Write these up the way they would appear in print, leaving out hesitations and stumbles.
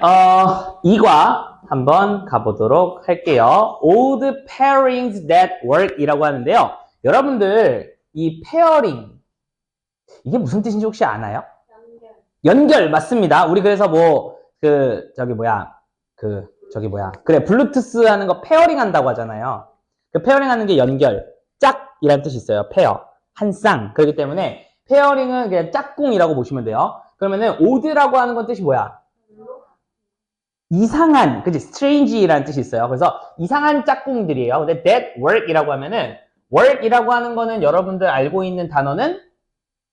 2과 한번 가보도록 할게요. Old pairings that work 이라고 하는데요. 여러분들, 이 pairing, 이게 무슨 뜻인지 혹시 아나요? 연결, 맞습니다. 우리 그래서 그래, 블루투스 하는 거 페어링 한다고 하잖아요. 그 페어링 하는 게 연결, 짝이라는 뜻이 있어요. 페어, 한 쌍. 그렇기 때문에 페어링은 그냥 짝꿍이라고 보시면 돼요. 그러면은 odd라고 하는 건 뜻이 뭐야? 이상한, 그치? strange라는 뜻이 있어요. 그래서 이상한 짝꿍들이에요. 근데 that work이라고 하면은 work이라고 하는 거는 여러분들 알고 있는 단어는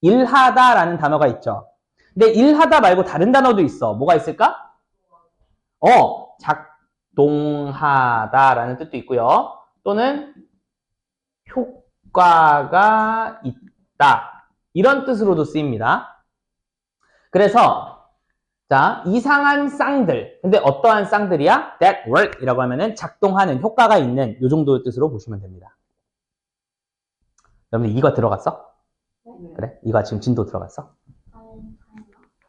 일하다라는 단어가 있죠. 근데 일하다 말고 다른 단어도 있어. 뭐가 있을까? 작동하다라는 뜻도 있고요. 또는 효과가 있다. 이런 뜻으로도 쓰입니다. 그래서 자, 이상한 쌍들. 근데 어떠한 쌍들이야? That work 이라고 하면은 작동하는, 효과가 있는 요 정도의 뜻으로 보시면 됩니다. 여러분들 이거 들어갔어? 그래? 이거 지금 진도 들어갔어?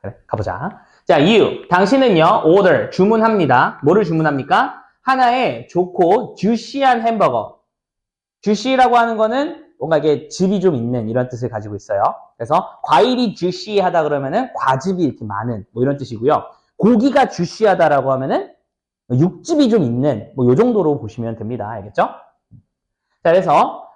그래, 가보자. 자, you. 당신은요, order, 주문합니다. 뭐를 주문합니까? 하나의 좋고 주시한 햄버거. 주시라고 하는 거는 뭔가 이게 즙이 좀 있는 이런 뜻을 가지고 있어요. 그래서 과일이 주시하다 그러면은 과즙이 이렇게 많은 뭐 이런 뜻이고요. 고기가 주시하다라고 하면은 육즙이 좀 있는 뭐 요 정도로 보시면 됩니다. 알겠죠? 자, 그래서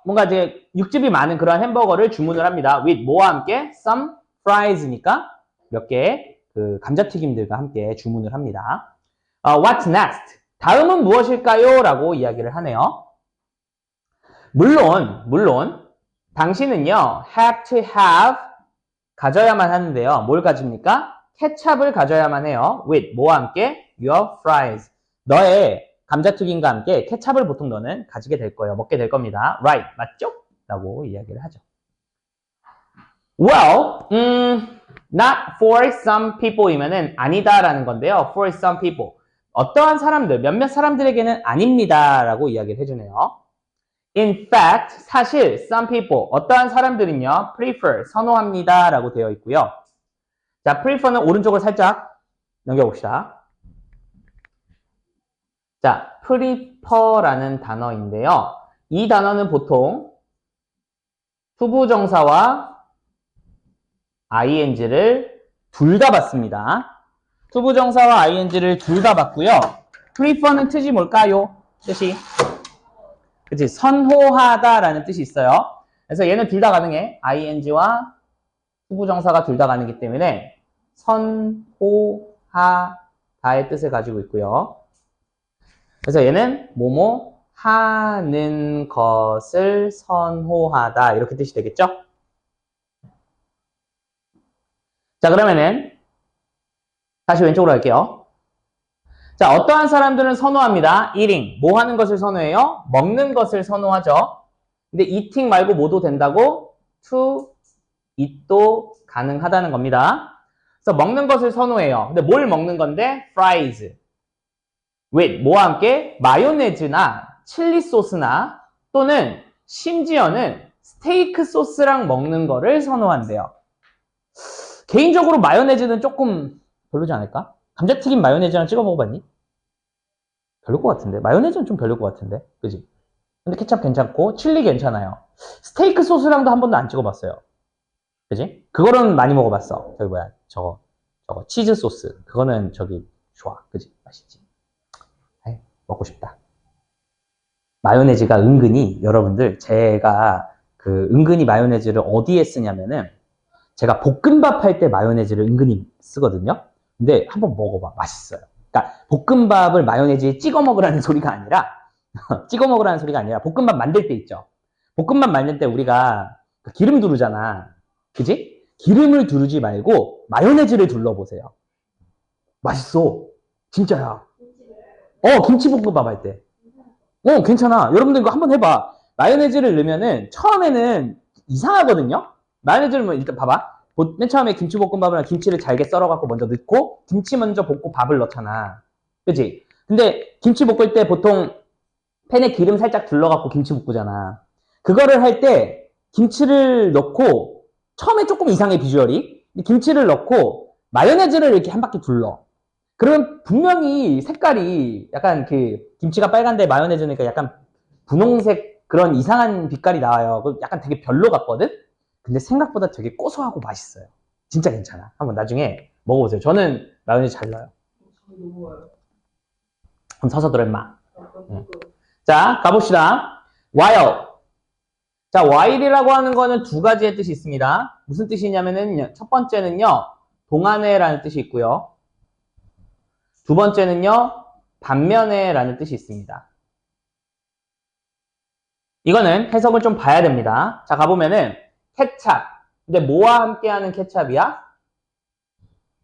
뭔가 이제 육즙이 많은 그런 햄버거를 주문을 합니다. with 뭐와 함께? some fries니까 몇 개의 그 감자튀김들과 함께 주문을 합니다. What's next? 다음은 무엇일까요? 라고 이야기를 하네요. 물론 당신은요 have to have 가져야만 하는데요. 뭘 가집니까? 케찹을 가져야만 해요. with 뭐와 함께? your fries 너의 감자튀김과 함께 케찹을 보통 너는 가지게 될 거예요. 먹게 될 겁니다. right 맞죠? 라고 이야기를 하죠. Well, not for some people이면은 아니다라는 건데요. for some people 어떠한 사람들, 몇몇 사람들에게는 아닙니다라고 이야기를 해주네요. In fact, 사실 some people, 어떠한 사람들은요, prefer, 선호합니다 라고 되어 있고요. 자, prefer는 오른쪽을 살짝 넘겨봅시다. 자, prefer라는 단어인데요. 이 단어는 보통 투부정사와 ing를 둘 다 받습니다. 투부정사와 ing를 둘 다 받고요. prefer는 뜻이 뭘까요? 뜻이? 그치, 선호하다라는 뜻이 있어요. 그래서 얘는 둘 다 가능해. ing와 투부정사가 둘 다 가능하기 때문에 선호하다의 뜻을 가지고 있고요. 그래서 얘는 뭐뭐 하는 것을 선호하다 이렇게 뜻이 되겠죠? 자, 그러면은 다시 왼쪽으로 갈게요. 자, 어떠한 사람들은 선호합니다. eating. 뭐 하는 것을 선호해요? 먹는 것을 선호하죠. 근데 eating 말고 뭐도 된다고? to eat도 가능하다는 겁니다. 그래서 먹는 것을 선호해요. 근데 뭘 먹는 건데? fries. with 뭐와 함께? 마요네즈나 칠리 소스나 또는 심지어는 스테이크 소스랑 먹는 거를 선호한대요. 개인적으로 마요네즈는 조금 별로지 않을까? 감자튀김 마요네즈랑 찍어 먹어봤니? 별로 것 같은데. 마요네즈는 좀 별로 것 같은데. 그지? 근데 케찹 괜찮고 칠리 괜찮아요. 스테이크 소스랑도 한 번도 안 찍어봤어요. 그지? 그거는 많이 먹어봤어. 저기 뭐야 저거 치즈 소스. 그거는 저기 좋아. 그지? 맛있지? 에이, 먹고 싶다. 마요네즈가 은근히 여러분들 제가 그 은근히 마요네즈를 어디에 쓰냐면은 제가 볶음밥 할 때 마요네즈를 은근히 쓰거든요. 근데 한번 먹어봐. 맛있어요. 그러니까 볶음밥을 마요네즈에 찍어 먹으라는 소리가 아니라 찍어 먹으라는 소리가 아니라 볶음밥 만들 때 있죠. 볶음밥 만들 때 우리가 기름 두르잖아. 그지? 기름을 두르지 말고 마요네즈를 둘러보세요. 맛있어. 진짜야. 김치볶음밥 할 때. 괜찮아. 여러분들 이거 한번 해봐. 마요네즈를 넣으면은 처음에는 이상하거든요. 마요네즈를 뭐 일단 봐봐. 맨 처음에 김치볶음밥이랑 김치를 잘게 썰어갖고 먼저 넣고 김치 먼저 볶고 밥을 넣잖아. 그치? 근데 김치 볶을 때 보통 팬에 기름 살짝 둘러갖고 김치 볶잖아. 그거를 할 때 김치를 넣고 처음에 조금 이상해 비주얼이. 김치를 넣고 마요네즈를 이렇게 한 바퀴 둘러. 그러면 분명히 색깔이 약간 그 김치가 빨간데 마요네즈니까 약간 분홍색 그런 이상한 빛깔이 나와요. 약간 되게 별로 같거든? 근데 생각보다 되게 고소하고 맛있어요. 진짜 괜찮아. 한번 나중에 먹어보세요. 저는 마요네즈 잘 넣어요. 그럼 서서 들어 임마. 자, 가봅시다. while. 자, while이라고 하는 거는 두 가지의 뜻이 있습니다. 무슨 뜻이냐면은 첫 번째는요, 동안에라는 뜻이 있고요. 두 번째는요, 반면에라는 뜻이 있습니다. 이거는 해석을 좀 봐야 됩니다. 자, 가보면은 케찹. 근데 뭐와 함께하는 케찹이야?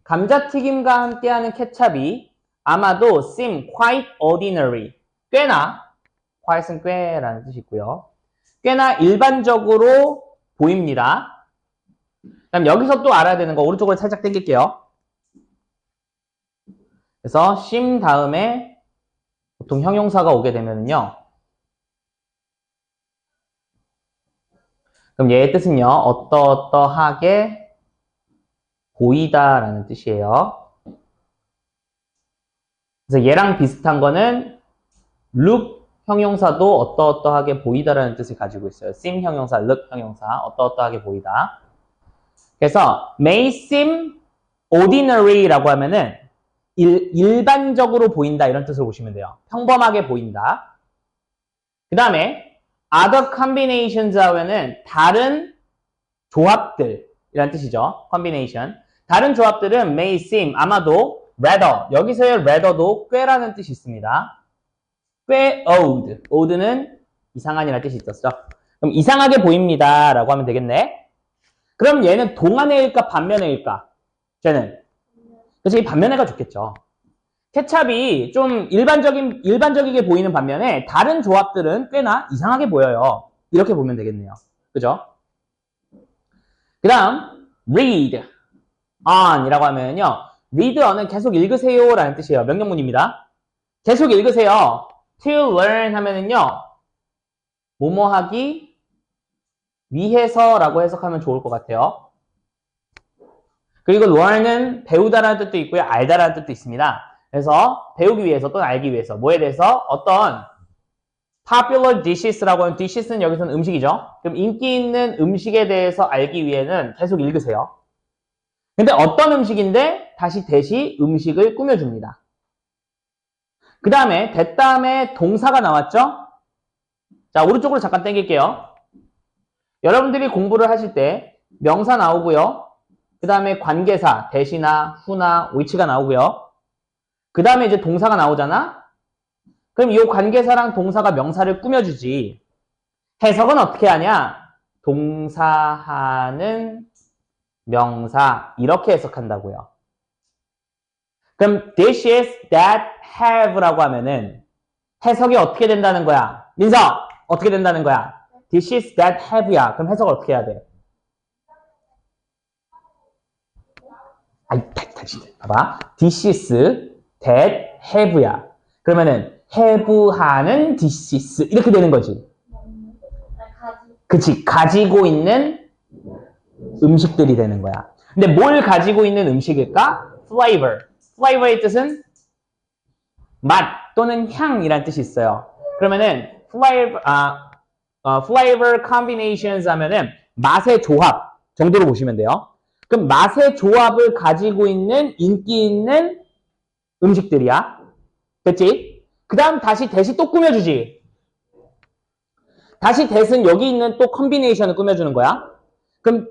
감자튀김과 함께하는 케찹이 아마도 seem quite ordinary. 꽤나, quite은 꽤라는 뜻이 있고요. 꽤나 일반적으로 보입니다. 그럼 여기서 또 알아야 되는 거 오른쪽으로 살짝 당길게요. 그래서 seem 다음에 보통 형용사가 오게 되면요. 그럼 얘의 뜻은요. 어떠어떠하게 보이다라는 뜻이에요. 그래서 얘랑 비슷한 거는 look 형용사도 어떠어떠하게 보이다라는 뜻을 가지고 있어요. seem 형용사, look 형용사, 어떠어떠하게 보이다. 그래서 may seem ordinary라고 하면은 일반적으로 보인다 이런 뜻으로 보시면 돼요. 평범하게 보인다. 그 다음에 other combinations 하면은 다른 조합들 이란 뜻이죠. combination. 다른 조합들은 may seem 아마도 rather 여기서의 rather도 꽤라는 뜻이 있습니다. 꽤 odd. odd는 이상한이라는 뜻이 있었어. 그럼 이상하게 보입니다 라고 하면 되겠네. 그럼 얘는 동안에일까 반면에일까? 쟤는 그래서 이 반면에가 좋겠죠. 케찹이 좀 일반적이게 보이는 반면에 다른 조합들은 꽤나 이상하게 보여요. 이렇게 보면 되겠네요. 그죠? 그 다음 read on 이라고 하면요. read on은 계속 읽으세요 라는 뜻이에요. 명령문입니다. 계속 읽으세요. to learn 하면은요. 뭐뭐 하기 위해서 라고 해석하면 좋을 것 같아요. 그리고 learn은 배우다라는 뜻도 있고요. 알다라는 뜻도 있습니다. 그래서 배우기 위해서 또는 알기 위해서 뭐에 대해서 어떤 popular dishes라고 하는 dishes는 여기서는 음식이죠. 그럼 인기 있는 음식에 대해서 알기 위해는 계속 읽으세요. 근데 어떤 음식인데 다시 대시 음식을 꾸며줍니다. 그 다음에 that 다음에 동사가 나왔죠? 자, 오른쪽으로 잠깐 당길게요. 여러분들이 공부를 하실 때 명사 나오고요. 그 다음에 관계사, 대시나 후나 which가 나오고요. 그 다음에 이제 동사가 나오잖아? 그럼 이 관계사랑 동사가 명사를 꾸며주지. 해석은 어떻게 하냐? 동사하는 명사 이렇게 해석한다고요. 그럼 dishes that have라고 하면은 해석이 어떻게 된다는 거야? 민서 어떻게 된다는 거야? dishes that have야. 그럼 해석을 어떻게 해야 돼? 아이, 다시 봐봐. dishes that have야. 그러면은 have하는 dishes 이렇게 되는 거지. 그치, 가지고 있는 음식들이 되는 거야. 근데 뭘 가지고 있는 음식일까? flavor. flavor의 뜻은 맛 또는 향이란 뜻이 있어요. 그러면은 flavor combinations 하면은 맛의 조합 정도로 보시면 돼요. 그럼 맛의 조합을 가지고 있는 인기 있는 음식들이야. 됐지? 그 다음 다시 대시 또 꾸며주지. 다시 대신 여기 있는 또 컨비네이션을 꾸며주는 거야. 그럼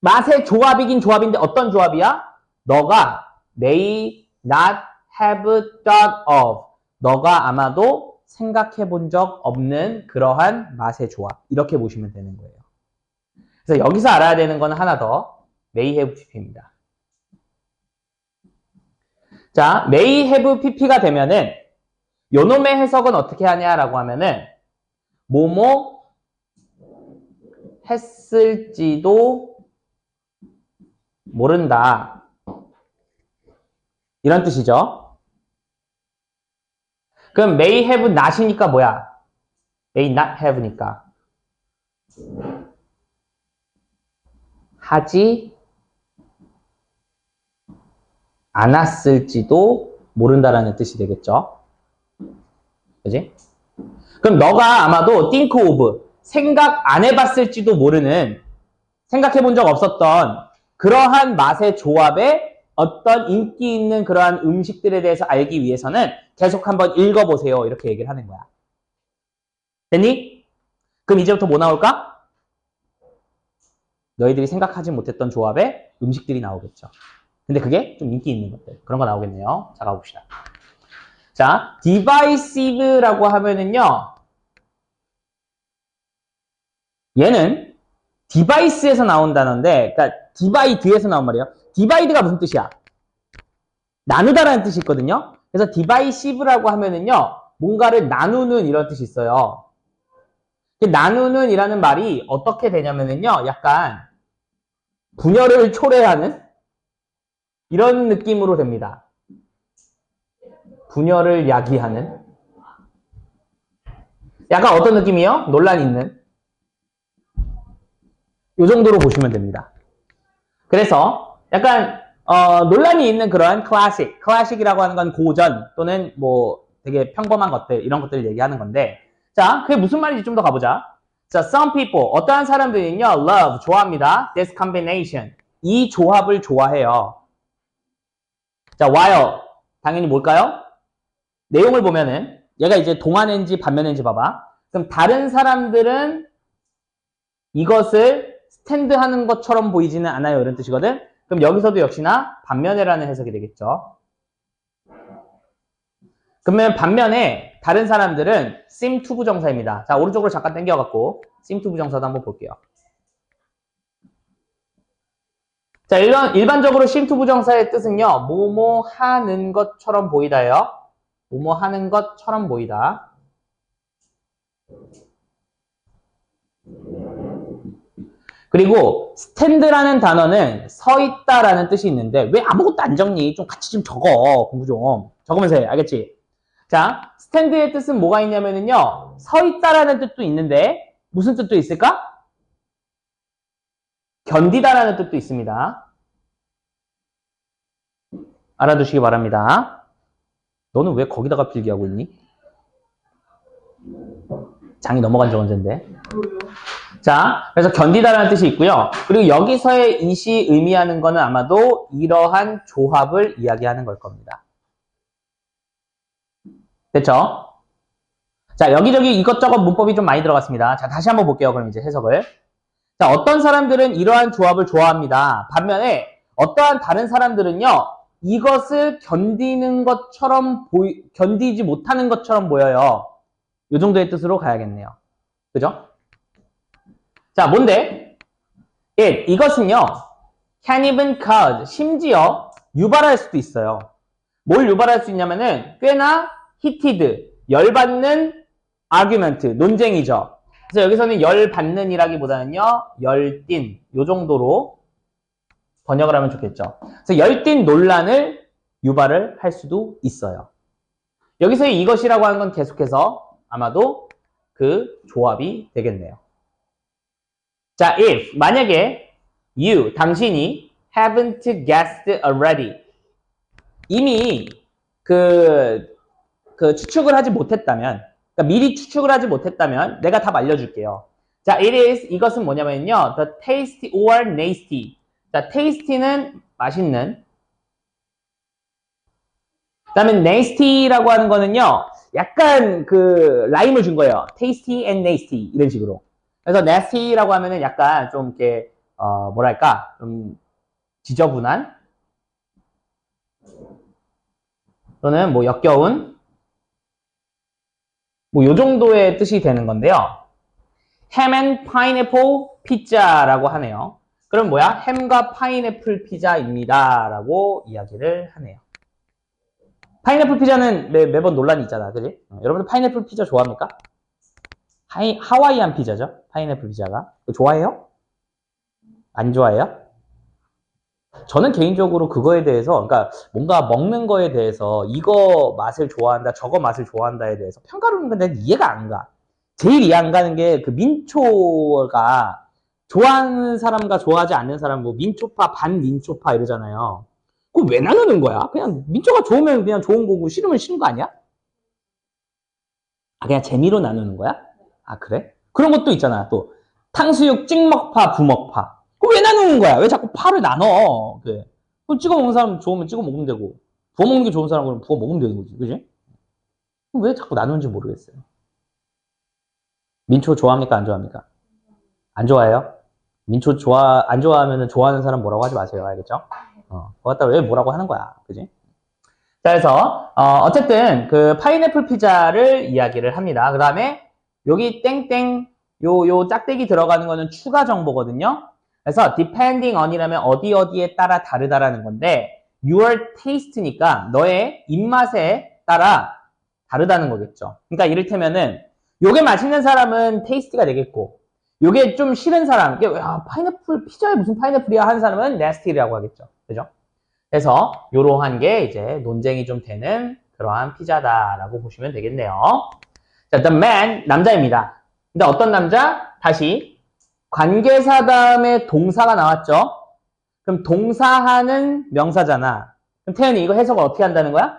맛의 조합이긴 조합인데 어떤 조합이야? 너가 may not have thought of. 너가 아마도 생각해 본 적 없는 그러한 맛의 조합. 이렇게 보시면 되는 거예요. 그래서 여기서 알아야 되는 건 하나 더. may have pp입니다. 자, may have pp가 되면은 요놈의 해석은 어떻게 하냐라고 하면은 뭐뭐 했을지도 모른다. 이런 뜻이죠. 그럼 may have not이니까 뭐야? may not have니까. 하지 않았을지도 모른다라는 뜻이 되겠죠. 그지? 그럼 너가 아마도 think of, 생각 안 해봤을지도 모르는, 생각해 본 적 없었던 그러한 맛의 조합에 어떤 인기 있는 그러한 음식들에 대해서 알기 위해서는 계속 한번 읽어보세요. 이렇게 얘기를 하는 거야. 됐니? 그럼 이제부터 뭐 나올까? 너희들이 생각하지 못했던 조합의 음식들이 나오겠죠. 근데 그게 좀 인기 있는 것들. 그런 거 나오겠네요. 자, 가봅시다. 자, divisive라고 하면은요. 얘는 device에서 나온 단어인데, 그러니까 divide에서 나온 말이에요. divide가 무슨 뜻이야? 나누다라는 뜻이 있거든요. 그래서 divisive라고 하면은요. 뭔가를 나누는 이런 뜻이 있어요. 나누는 이라는 말이 어떻게 되냐면은요. 약간 분열을 초래하는 이런 느낌으로 됩니다. 분열을 야기하는. 약간 어떤 느낌이요? 논란 있는. 이 정도로 보시면 됩니다. 그래서 약간 논란이 있는 그런 클래식이라고 하는 건 고전 또는 뭐 되게 평범한 것들 이런 것들을 얘기하는 건데 자, 그게 무슨 말인지 좀 더 가보자. 자, some people 어떠한 사람들은요 love 좋아합니다. this combination 이 조합을 좋아해요. 자, while 당연히 뭘까요? 내용을 보면은 얘가 이제 동안인지 반면인지 봐봐. 그럼 다른 사람들은 이것을 스탠드하는 것처럼 보이지는 않아요. 이런 뜻이거든. 그럼 여기서도 역시나 반면에라는 해석이 되겠죠. 그러면 반면에 다른 사람들은 seem to 부정사입니다. 자, 오른쪽으로 잠깐 당겨갖고 seem to 부정사도 한번 볼게요. 자, 일반적으로 seem to 부정사의 뜻은요. 뭐뭐 하는 것처럼 보이다예요. 뭐뭐 하는 것처럼 보이다. 그리고 stand라는 단어는 서 있다라는 뜻이 있는데 왜 아무것도 안 적니? 좀 같이 좀 적어. 공부 좀. 적으면서 해. 알겠지? 자, stand의 뜻은 뭐가 있냐면요. 서 있다라는 뜻도 있는데 무슨 뜻도 있을까? 견디다라는 뜻도 있습니다. 알아두시기 바랍니다. 너는 왜 거기다가 필기하고 있니? 장이 넘어간 지 언젠데. 자, 그래서 견디다라는 뜻이 있고요. 그리고 여기서의 it이 의미하는 거는 아마도 이러한 조합을 이야기하는 걸 겁니다. 됐죠? 자, 여기저기 이것저것 문법이 좀 많이 들어갔습니다. 자, 다시 한번 볼게요. 그럼 이제 해석을. 자, 어떤 사람들은 이러한 조합을 좋아합니다. 반면에 어떠한 다른 사람들은요. 이것을 견디는 것처럼 견디지 못하는 것처럼 보여요. 이 정도의 뜻으로 가야겠네요. 그죠? 자, 뭔데? 이것은요. can even cause, 심지어 유발할 수도 있어요. 뭘 유발할 수 있냐면은 꽤나 heated, 열받는 argument, 논쟁이죠. 그래서 여기서는 열받는 이라기보다는요. 열띤, 요 정도로 번역을 하면 좋겠죠. 그래서 열띤 논란을 유발을 할 수도 있어요. 여기서의 이것이라고 하는 건 계속해서 아마도 그 조합이 되겠네요. 자, if 만약에 you, 당신이 haven't guessed already 이미 그 추측을 하지 못했다면 그러니까 미리 추측을 하지 못했다면 내가 답 알려줄게요. 자, it is 이것은 뭐냐면요. the tasty or nasty 자, tasty는 맛있는 그 다음에 nasty라고 하는 거는요. 약간 그 라임을 준 거예요. tasty and nasty 이런 식으로. 그래서 nasty라고 하면은 약간 좀 이렇게 뭐랄까 좀 지저분한 또는 뭐 역겨운 뭐 요 정도의 뜻이 되는 건데요. ham and pineapple 피자라고 하네요. 그럼 뭐야? 햄과 파인애플 피자입니다. 라고 이야기를 하네요. 파인애플 피자는 매번 논란이 있잖아. 그지? 여러분들 파인애플 피자 좋아합니까? 하와이안 피자죠. 파인애플 피자가. 좋아해요? 안 좋아해요? 저는 개인적으로 그거에 대해서 그러니까 뭔가 먹는 거에 대해서 이거 맛을 좋아한다 저거 맛을 좋아한다에 대해서 평가를 하는 건 이해가 안 가. 제일 이해 안 가는 게 그 민초가 좋아하는 사람과 좋아하지 않는 사람 뭐 민초파 반민초파 이러잖아요. 그거 왜 나누는 거야? 그냥 민초가 좋으면 그냥 좋은 거고 싫으면 싫은 거 아니야? 아, 그냥 재미로 나누는 거야? 아, 그래? 그런 것도 있잖아. 또 탕수육 찍먹파, 부먹파. 그거 왜 나누는 거야? 왜 자꾸 파를 나눠? 그래. 그럼 찍어 먹는 사람 좋으면 찍어 먹으면 되고, 부어 먹는 게 좋은 사람은 부어 먹으면 되는 거지, 그지? 왜 자꾸 나누는지 모르겠어요. 민초 좋아합니까? 안 좋아합니까? 안 좋아해요? 민초 안 좋아하면 좋아하는 사람 뭐라고 하지 마세요. 알겠죠? 그거 갖다 왜 뭐라고 하는 거야. 그지? 자, 그래서, 어쨌든, 그, 파인애플 피자를 이야기를 합니다. 그 다음에, 여기 땡땡, 요 짝대기 들어가는 거는 추가 정보거든요. 그래서, depending on이라면 어디에 따라 다르다라는 건데, your taste니까 너의 입맛에 따라 다르다는 거겠죠. 그러니까 이를테면은, 요게 맛있는 사람은 tasty가 되겠고, 요게 좀 싫은 사람, 야, 파인애플, 피자에 무슨 파인애플이야 하는 사람은 nasty라고 하겠죠. 그죠? 그래서 이러한 게 이제 논쟁이 좀 되는 그러한 피자다라고 보시면 되겠네요. 자, the man, 남자입니다. 근데 어떤 남자? 다시 관계사 다음에 동사가 나왔죠? 그럼 동사하는 명사잖아. 그럼 태연이 이거 해석을 어떻게 한다는 거야?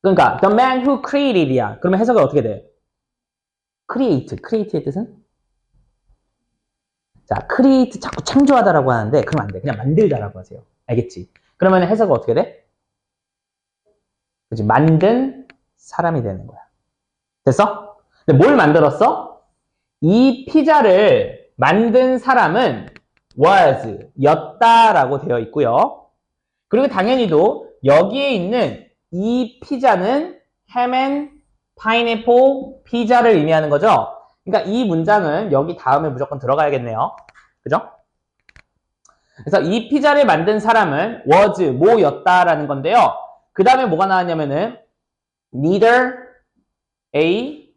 그러니까 the man who created이야. 그러면 해석이 어떻게 돼? create의 뜻은? 자, create 자꾸 창조하다라고 하는데 그러면 안 돼. 그냥 만들다라고 하세요. 알겠지? 그러면 해석은 어떻게 돼? 그치? 만든 사람이 되는 거야. 됐어? 근데 뭘 만들었어? 이 피자를 만든 사람은 was, 였다라고 되어 있고요. 그리고 당연히도 여기에 있는 이 피자는 ham and pineapple 피자를 의미하는 거죠. 그러니까 이 문장은 여기 다음에 무조건 들어가야겠네요. 그죠? 그래서 이 피자를 만든 사람은 was, 뭐였다라는 건데요. 그 다음에 뭐가 나왔냐면은 neither A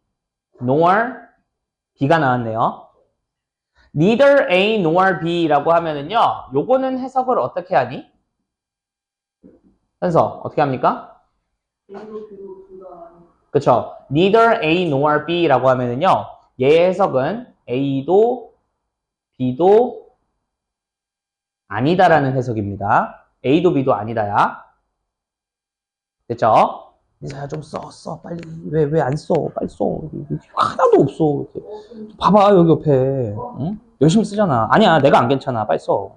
nor B가 나왔네요. neither A nor B라고 하면은요. 요거는 해석을 어떻게 하니? 현서 어떻게 합니까? 그쵸? neither A nor B라고 하면은요. 얘의 해석은 A도 B도 아니다라는 해석입니다. A도 B도 아니다야. 됐죠? 이사야 좀 써. 빨리. 왜 안 써? 빨리 써. 하나도 없어. 이렇게. 봐봐, 여기 옆에. 응? 열심히 쓰잖아. 아니야, 내가 안 괜찮아. 빨리 써.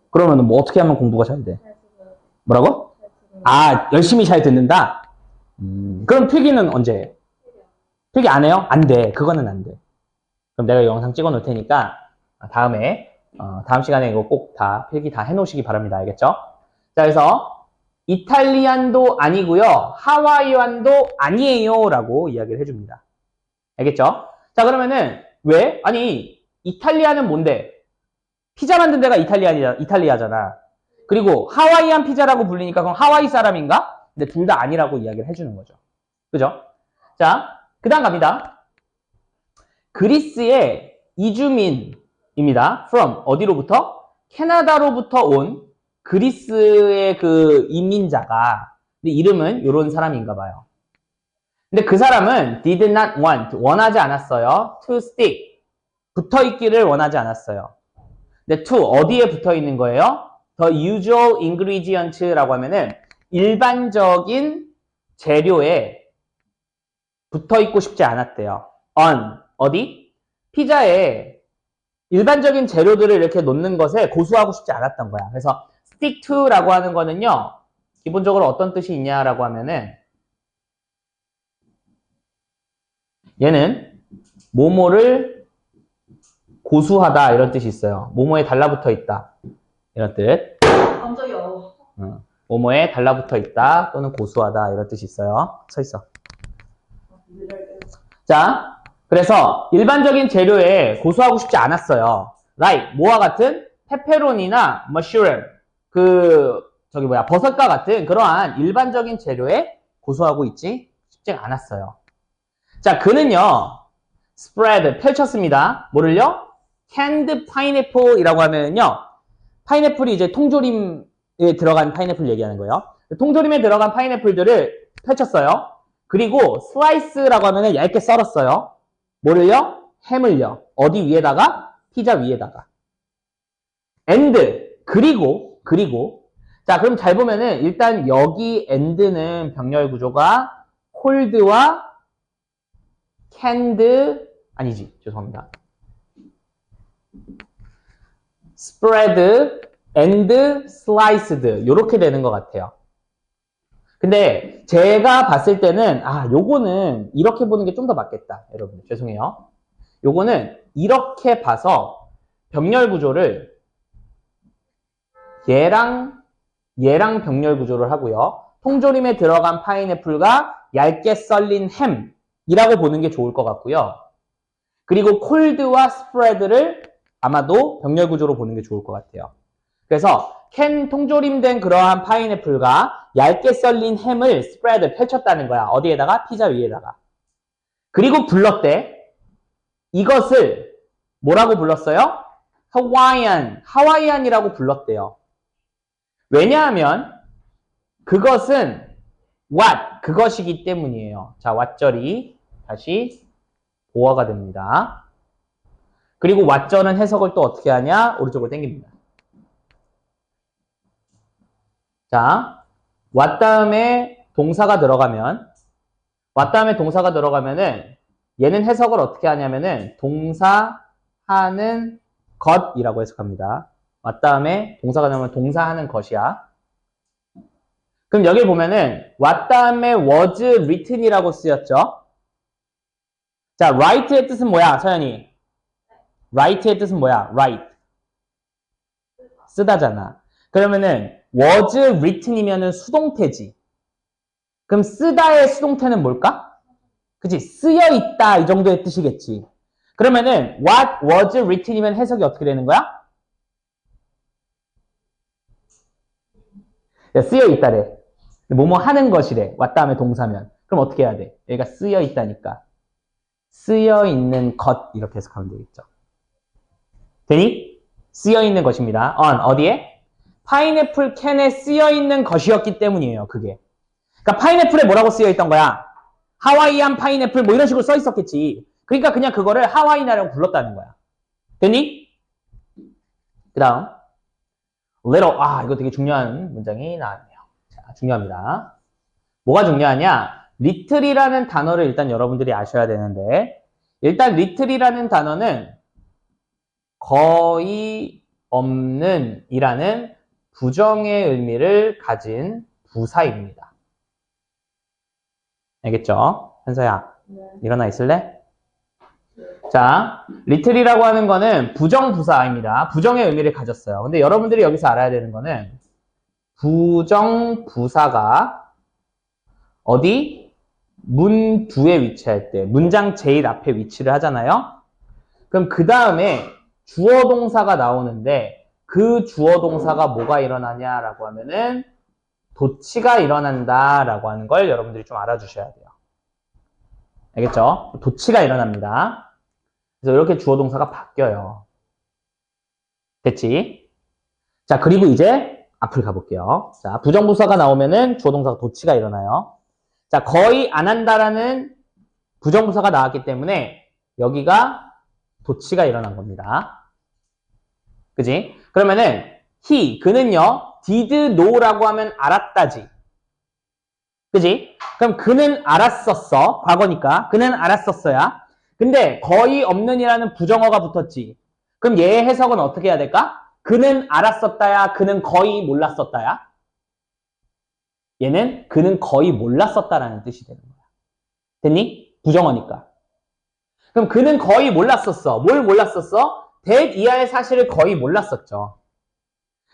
그러면 뭐 어떻게 하면 공부가 잘 돼? 뭐라고? 아, 열심히 잘 듣는다? 그럼 필기는 언제 해? 필기 안 해요? 안 돼. 그거는 안 돼. 그럼 내가 영상 찍어 놓을 테니까 다음에 다음 시간에 이거 꼭 다 필기 다 해놓으시기 바랍니다. 알겠죠? 자, 그래서 이탈리안도 아니고요. 하와이안도 아니에요. 라고 이야기를 해줍니다. 알겠죠? 자, 그러면은 왜? 아니, 이탈리아는 뭔데? 피자 만든 데가 이탈리아잖아. 그리고 하와이안 피자라고 불리니까 그럼 하와이 사람인가? 근데 둘 다 아니라고 이야기를 해주는 거죠. 그죠? 자, 그 다음 갑니다. 그리스의 이주민입니다. from 어디로부터? 캐나다로부터 온 그리스의 그 이민자가 근데 이름은 이런 사람인가 봐요. 근데 그 사람은 did not want 원하지 않았어요. to stick 붙어 있기를 원하지 않았어요. 근데 to 어디에 붙어 있는 거예요? the usual ingredients라고 하면은 일반적인 재료에 붙어 있고 싶지 않았대요. on 어디? 피자에 일반적인 재료들을 이렇게 놓는 것에 고수하고 싶지 않았던 거야. 그래서 stick to라고 하는 거는요. 기본적으로 어떤 뜻이 있냐라고 하면은 얘는 뭐뭐를 고수하다 이런 뜻이 있어요. 뭐뭐에 달라붙어 있다 이런 뜻. 깜짝이야. 뭐뭐에 달라붙어 있다 또는 고수하다 이런 뜻이 있어요. 서 있어. 자, 그래서 일반적인 재료에 고수하고 싶지 않았어요. like 뭐와 같은 페페로니나 머쉬룸 버섯과 같은 그러한 일반적인 재료에 고수하고 있지 싶지 않았어요. 자, 그는요 spread 펼쳤습니다. 뭐를요? canned pineapple이라고 하면은요 파인애플이 이제 통조림에 들어간 파인애플 얘기하는 거예요. 통조림에 들어간 파인애플들을 펼쳤어요. 그리고 슬라이스라고 하면은 얇게 썰었어요. 뭐를요? 햄을요. 어디 위에다가? 피자 위에다가. and 그리고 자, 그럼 잘 보면은 일단 여기 and는 병렬 구조가 cold와 canned 아니지. 죄송합니다. spread and sliced 이렇게 되는 것 같아요. 근데 제가 봤을 때는 요거는 이렇게 보는 게 좀 더 맞겠다. 여러분 죄송해요. 요거는 이렇게 봐서 병렬 구조를 얘랑 병렬 구조를 하고요. 통조림에 들어간 파인애플과 얇게 썰린 햄이라고 보는 게 좋을 것 같고요. 그리고 콜드와 스프레드를 아마도 병렬 구조로 보는 게 좋을 것 같아요. 그래서 캔 통조림된 그러한 파인애플과 얇게 썰린 햄을 스프레드 펼쳤다는 거야. 어디에다가? 피자 위에다가. 그리고 불렀대. 이것을 뭐라고 불렀어요? 하와이안이라고 불렀대요. 왜냐하면 그것은 그것이기 때문이에요. 자, 왓절이 다시 보어가 됩니다. 그리고 왓절은 해석을 또 어떻게 하냐? 오른쪽으로 당깁니다. 자, 다음에 동사가 들어가면은 얘는 해석을 어떻게 하냐면은 동사 하는 것이라고 해석합니다. 다음에 동사가 나오면 동사하는 것이야. 그럼 여기 보면은 다음에 was written이라고 쓰였죠. 자, write의 뜻은 뭐야, 서연이? write의 뜻은 뭐야? write. 쓰다잖아. 그러면은 was written이면은 수동태지. 그럼 쓰다의 수동태는 뭘까? 그치? 쓰여 있다 이 정도의 뜻이겠지. 그러면은 what was written이면 해석이 어떻게 되는 거야? 쓰여 있다래. 뭐뭐 하는 것이래. 다음에 동사면. 그럼 어떻게 해야 돼? 얘가 쓰여 있다니까. 쓰여 있는 것 이렇게 해석하면 되겠죠. 되니? 쓰여 있는 것입니다. 어디에? 파인애플 캔에 쓰여 있는 것이었기 때문이에요. 그게. 그러니까 파인애플에 뭐라고 쓰여 있던 거야? 하와이안 파인애플 뭐 이런 식으로 써 있었겠지. 그러니까 그냥 그거를 하와이나라고 불렀다는 거야. 됐니? 그 다음 little. 이거 되게 중요한 문장이 나왔네요. 자, 중요합니다. 뭐가 중요하냐? little이라는 단어를 일단 여러분들이 아셔야 되는데, 일단 little이라는 단어는 거의 없는 이라는 부정의 의미를 가진 부사입니다. 알겠죠? 현서야, 일어나 있을래? 자, little이라고 하는 거는 부정부사입니다. 부정의 의미를 가졌어요. 근데 여러분들이 여기서 알아야 되는 거는 부정부사가 어디? 문 뒤에 위치할 때, 문장 제일 앞에 위치를 하잖아요? 그럼 그 다음에 주어 동사가 나오는데 그 주어 동사가 뭐가 일어나냐라고 하면은 도치가 일어난다라고 하는 걸 여러분들이 좀 알아주셔야 돼요. 알겠죠? 도치가 일어납니다. 그래서 이렇게 주어 동사가 바뀌어요. 됐지? 자, 그리고 이제 앞을 가볼게요. 자, 부정부사가 나오면은 주어 동사가 도치가 일어나요. 자, 거의 안 한다라는 부정부사가 나왔기 때문에 여기가 도치가 일어난 겁니다. 그지? 그러면은 그는요 did know라고 하면 알았다지. 그지? 그럼 그는 알았었어. 과거니까. 그는 알았었어야. 근데 거의 없는이라는 부정어가 붙었지. 그럼 얘의 해석은 어떻게 해야 될까? 그는 알았었다야, 그는 거의 몰랐었다야. 얘는 그는 거의 몰랐었다라는 뜻이 되는 거야. 됐니? 부정어니까. 그럼 그는 거의 몰랐었어. 뭘 몰랐었어? that 이하의 사실을 거의 몰랐었죠.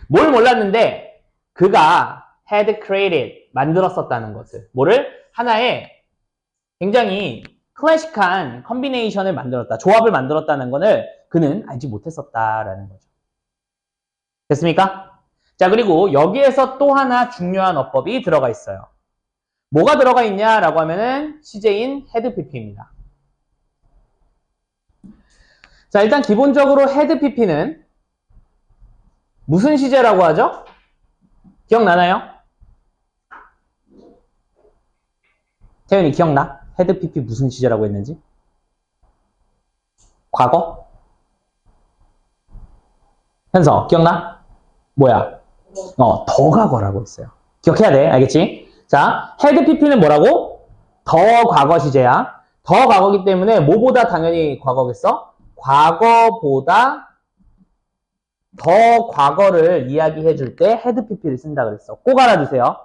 뭘 몰랐는데 그가 had created, 만들었었다는 것을. 뭐를? 하나의 굉장히 클래식한 컨비네이션을 만들었다. 조합을 만들었다는 것을 그는 알지 못했었다라는 거죠. 됐습니까? 자, 그리고 여기에서 또 하나 중요한 어법이 들어가 있어요. 뭐가 들어가 있냐라고 하면은 시제인 had pp입니다. 자, 일단 기본적으로 had pp는 무슨 시제라고 하죠? 기억나나요? 태연이 기억나? had pp 무슨 시제라고 했는지? 과거? 현서 기억나? 뭐야? 더 과거라고 했어요. 기억해야 돼. 알겠지? 자, had pp는 뭐라고? 더 과거 시제야. 더 과거기 때문에 뭐보다 당연히 과거겠어? 과거보다 더 과거를 이야기해 줄 때 had pp를 쓴다 그랬어. 꼭 알아두세요.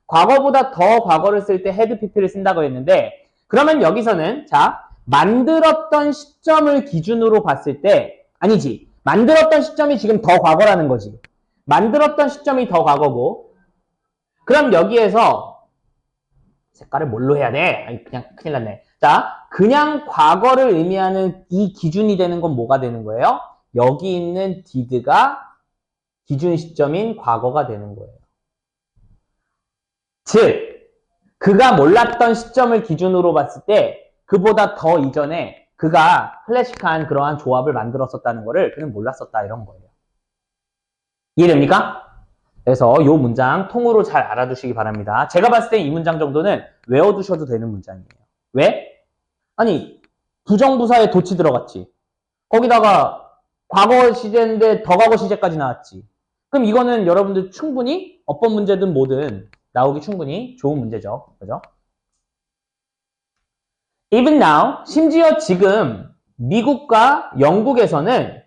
과거보다 더 과거를 쓸 때 had pp를 쓴다고 했는데, 그러면 여기서는 자, 만들었던 시점을 기준으로 봤을 때, 아니지, 만들었던 시점이 지금 더 과거라는 거지. 만들었던 시점이 더 과거고, 그럼 여기에서 색깔을 뭘로 해야 돼? 아니, 그냥 큰일 났네. 자, 그냥 과거를 의미하는 이 기준이 되는 건 뭐가 되는 거예요? 여기 있는 did가 기준 시점인 과거가 되는 거예요. 즉, 그가 몰랐던 시점을 기준으로 봤을 때 그보다 더 이전에 그가 클래식한 그러한 조합을 만들었었다는 거를 그는 몰랐었다 이런 거예요. 이해됩니까? 그래서 이 문장 통으로 잘 알아두시기 바랍니다. 제가 봤을 때 이 문장 정도는 외워두셔도 되는 문장이에요. 왜? 아니, 부정부사에 도치 들어갔지. 거기다가 과거 시제인데 더 과거 시제까지 나왔지. 그럼 이거는 여러분들 충분히 어법 문제든 뭐든 나오기 충분히 좋은 문제죠. 그죠? Even now, 심지어 지금 미국과 영국에서는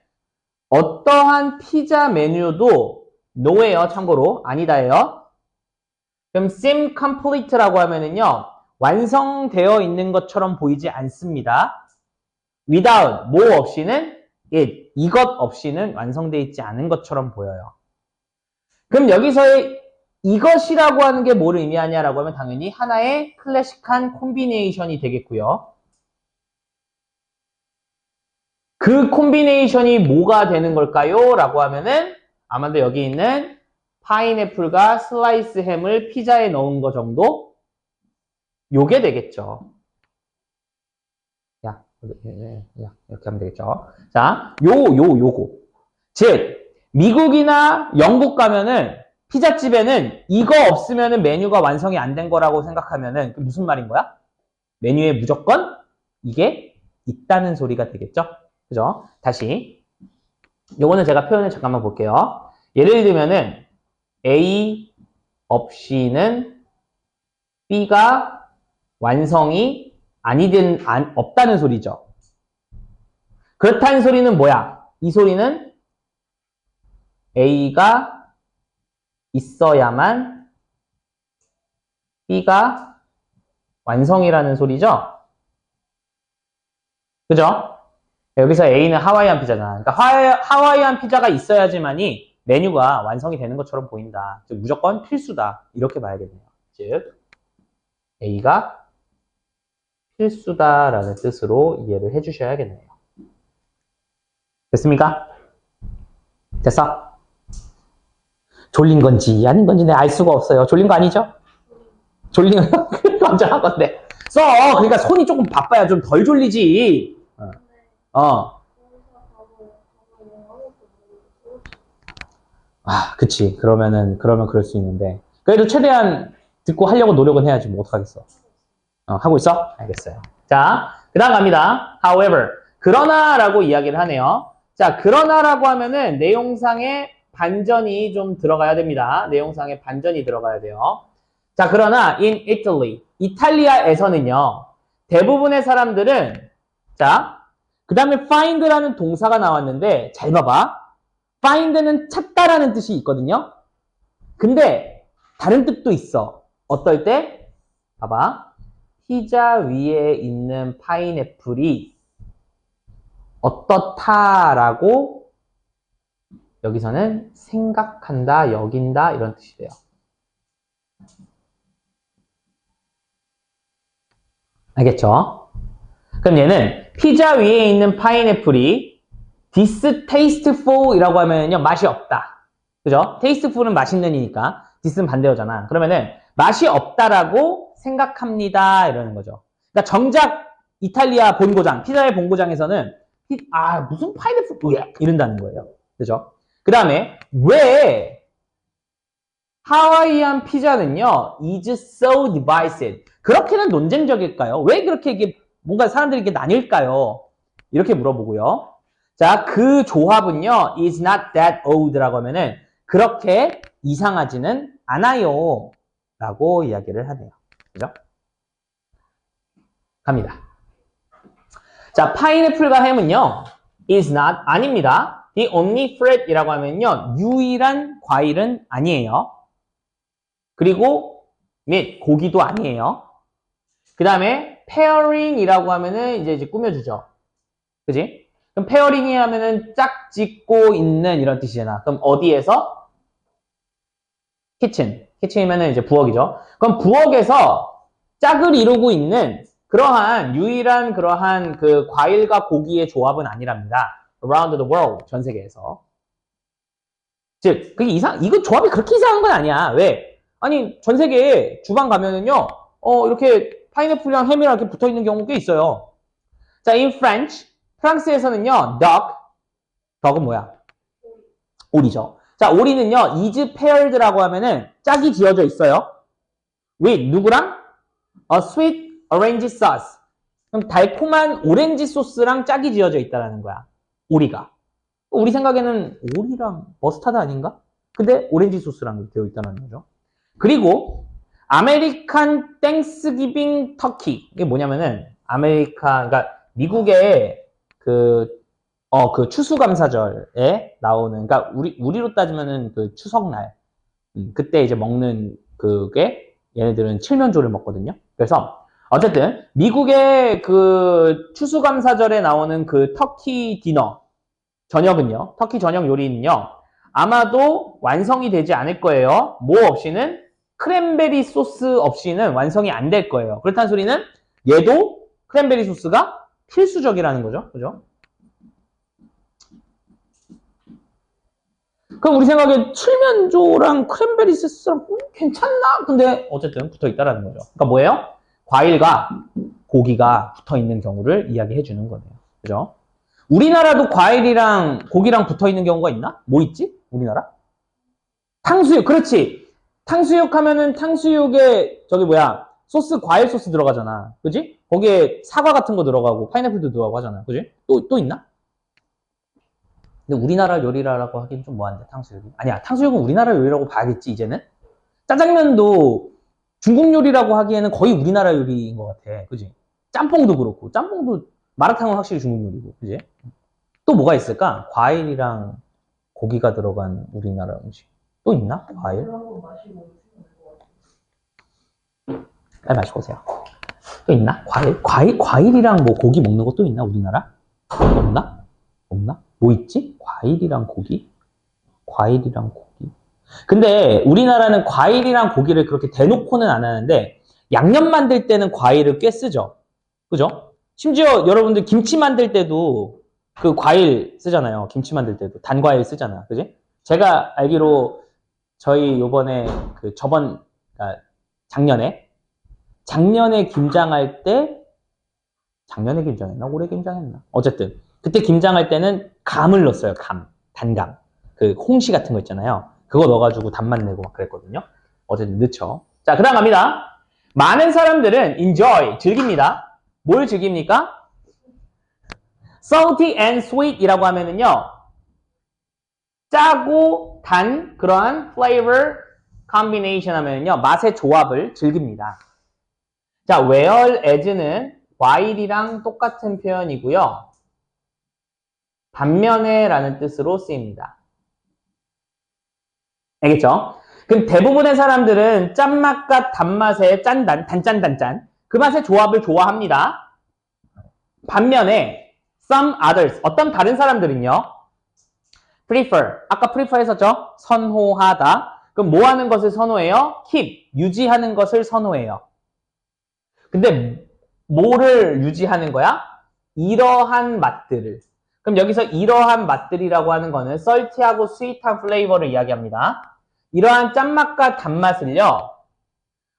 어떠한 피자 메뉴도 no예요. 참고로 아니다예요. 그럼 seem complete라고 하면은요, 완성되어 있는 것처럼 보이지 않습니다. without, 뭐 없이는 it, 이것 없이는 완성되어 있지 않은 것처럼 보여요. 그럼 여기서의 이것이라고 하는 게 뭐를 의미하냐라고 하면 당연히 하나의 클래식한 콤비네이션이 되겠고요. 그 콤비네이션이 뭐가 되는 걸까요? 라고 하면은 아마도 여기 있는 파인애플과 슬라이스 햄을 피자에 넣은 거 정도? 요게 되겠죠. 이렇게 하면 되겠죠. 자, 요거. 즉, 미국이나 영국 가면은 피자집에는 이거 없으면은 메뉴가 완성이 안 된 거라고 생각하면은 그 무슨 말인 거야? 메뉴에 무조건 이게 있다는 소리가 되겠죠? 그죠? 다시. 요거는 제가 표현을 잠깐만 볼게요. 예를 들면은 A 없이는 B가 완성이 없다는 소리죠. 그렇다는 소리는 뭐야? 이 소리는 A가 있어야만 B가 완성이라는 소리죠? 그죠? 여기서 A는 하와이안 피자잖아. 그러니까 하와이안 피자가 있어야지만이 메뉴가 완성이 되는 것처럼 보인다. 즉 무조건 필수다. 이렇게 봐야겠네요. 즉 A가 필수다라는 뜻으로 이해를 해주셔야겠네요. 됐습니까? 됐어? 졸린 건지 아닌 건지 내가 알 수가 없어요. 졸린 거 아니죠? 졸린 거 먼저 한 건데. 그러니까 손이 조금 바빠야 좀 덜 졸리지. 그치. 그러면 그럴 수 있는데. 그래도 최대한 듣고 하려고 노력은 해야지. 뭐 어떡하겠어. 하고 있어? 알겠어요. 자, 그 다음 갑니다. However. 그러나라고 이야기를 하네요. 자, 그러나라고 하면은 내용상에 반전이 좀 들어가야 됩니다. 내용상에 반전이 들어가야 돼요. 자, 그러나 in Italy, 이탈리아에서는요. 대부분의 사람들은 자, 그 다음에 find라는 동사가 나왔는데 잘 봐봐. find는 찾다라는 뜻이 있거든요. 근데 다른 뜻도 있어. 어떨 때? 봐봐. 피자 위에 있는 파인애플이 어떻다라고 여기서는 생각한다, 여긴다 이런 뜻이 돼요. 알겠죠? 그럼 얘는 피자 위에 있는 파인애플이 distasteful 이라고 하면요 맛이 없다. 그죠? tasteful은 맛있는 이니까 dis는 반대어잖아. 그러면은 맛이 없다라고 생각합니다 이러는 거죠. 그러니까 정작 이탈리아 본고장, 피자의 본고장에서는 무슨 파인애플 이런다는 거예요. 그죠? 그 다음에 왜 하와이안 피자는요 is so divisive 그렇게는 논쟁적일까요? 왜 그렇게 이게 뭔가 사람들이 이렇게 나뉠까요? 이렇게 물어보고요. 자, 그 조합은요 is not that old라고 하면은 그렇게 이상하지는 않아요. 라고 이야기를 하네요. 그죠? 갑니다. 자, 파인애플과 햄은요, is not, 아닙니다. The only fruit 이라고 하면요, 유일한 과일은 아니에요. 그리고, 및, 고기도 아니에요. 그 다음에, pairing 이라고 하면은 이제 꾸며주죠. 그지? 그럼 pairing이 하면은 짝 짓고 있는 이런 뜻이잖아. 그럼 어디에서? kitchen. kitchen이면은 이제 부엌이죠. 그럼 부엌에서 짝을 이루고 있는 그러한 유일한 그러한 그 과일과 고기의 조합은 아니랍니다. Around the world. 전 세계에서. 즉, 그게 이거 조합이 그렇게 이상한 건 아니야. 왜? 아니, 전 세계에 주방 가면은요, 이렇게 파인애플이랑 햄이랑 이렇게 붙어 있는 경우 꽤 있어요. 자, in French. 프랑스에서는요, duck은 뭐야? 오리죠. 자, 오리는요, is paired라고 하면은 짝이 지어져 있어요. with 누구랑? A sweet orange sauce. 그럼 달콤한 오렌지 소스랑 짝이 지어져 있다라는 거야. 오리가. 우리 생각에는 오리랑 머스타드 아닌가? 근데 오렌지 소스랑 되어 있다는 거죠. 그리고 아메리칸 땡스기빙 터키. 이게 뭐냐면은 그러니까 미국의 그 추수감사절에 나오는, 그러니까 우리로 따지면은 그 추석날, 그때 이제 먹는 그게 얘네들은 칠면조를 먹거든요. 그래서 어쨌든 미국의 그 추수감사절에 나오는 그 터키 디너 저녁은요, 터키 저녁 요리는요, 아마도 완성이 되지 않을 거예요. 뭐 없이는 크랜베리 소스 없이는 완성이 안 될 거예요. 그렇다는 소리는 얘도 크랜베리 소스가 필수적이라는 거죠. 그죠? 그럼 우리 생각에 칠면조랑 크랜베리 소스랑 괜찮나? 근데 어쨌든 붙어 있다라는 거죠. 그러니까 뭐예요? 과일과 고기가 붙어 있는 경우를 이야기해 주는 거네요. 그죠? 우리나라도 과일이랑 고기랑 붙어 있는 경우가 있나? 뭐 있지? 우리나라? 탕수육. 그렇지. 탕수육 하면은 탕수육에 소스, 과일 소스 들어가잖아. 그지? 거기에 사과 같은 거 들어가고 파인애플도 들어가고 하잖아. 그지? 또 있나? 근데 우리나라 요리라고 하기엔 좀 뭐한데, 탕수육이. 아니야, 탕수육은 우리나라 요리라고 봐야겠지, 이제는? 짜장면도 중국 요리라고 하기에는 거의 우리나라 요리인 것 같아. 그지? 짬뽕도 그렇고. 짬뽕도, 마라탕은 확실히 중국 요리고. 그지? 또 뭐가 있을까? 과일이랑 고기가 들어간 우리나라 음식. 또 있나? 과일? 빨리 마시고 오세요. 또 있나? 과일이랑 뭐 고기 먹는 거 또 있나? 우리나라? 없나? 뭐 있지? 과일이랑 고기? 과일이랑 고기. 근데 우리나라는 과일이랑 고기를 그렇게 대놓고는 안 하는데 양념 만들 때는 과일을 꽤 쓰죠. 그죠? 심지어 여러분들 김치 만들 때도 그 과일 쓰잖아요. 김치 만들 때도 단과일 쓰잖아. 그지? 제가 알기로 저희 요번에 작년에 김장할 때 작년에 김장했나? 올해 김장했나? 어쨌든 그때 김장할 때는 감을 넣었어요. 단감. 그 홍시 같은 거 있잖아요. 그거 넣어가지고 단맛 내고 막 그랬거든요. 어쨌든 넣죠. 자, 그 다음 갑니다. 많은 사람들은 enjoy, 즐깁니다. 뭘 즐깁니까? salty and sweet 이라고 하면은요, 짜고 단 그러한 flavor combination 하면은요, 맛의 조합을 즐깁니다. 자, whereas는 while이랑 똑같은 표현이고요. 반면에 라는 뜻으로 쓰입니다. 알겠죠? 그럼 대부분의 사람들은 짠맛과 단맛의 단짠 그 맛의 조합을 좋아합니다. 반면에 some others, 어떤 다른 사람들은요, prefer, 아까 prefer 했었죠? 선호하다. 그럼 뭐 하는 것을 선호해요? keep, 유지하는 것을 선호해요. 근데 뭐를 유지하는 거야? 이러한 맛들을. 그럼 여기서 이러한 맛들이라고 하는 거는 salty하고 sweet한 플레이버를 이야기합니다. 이러한 짠맛과 단맛을요,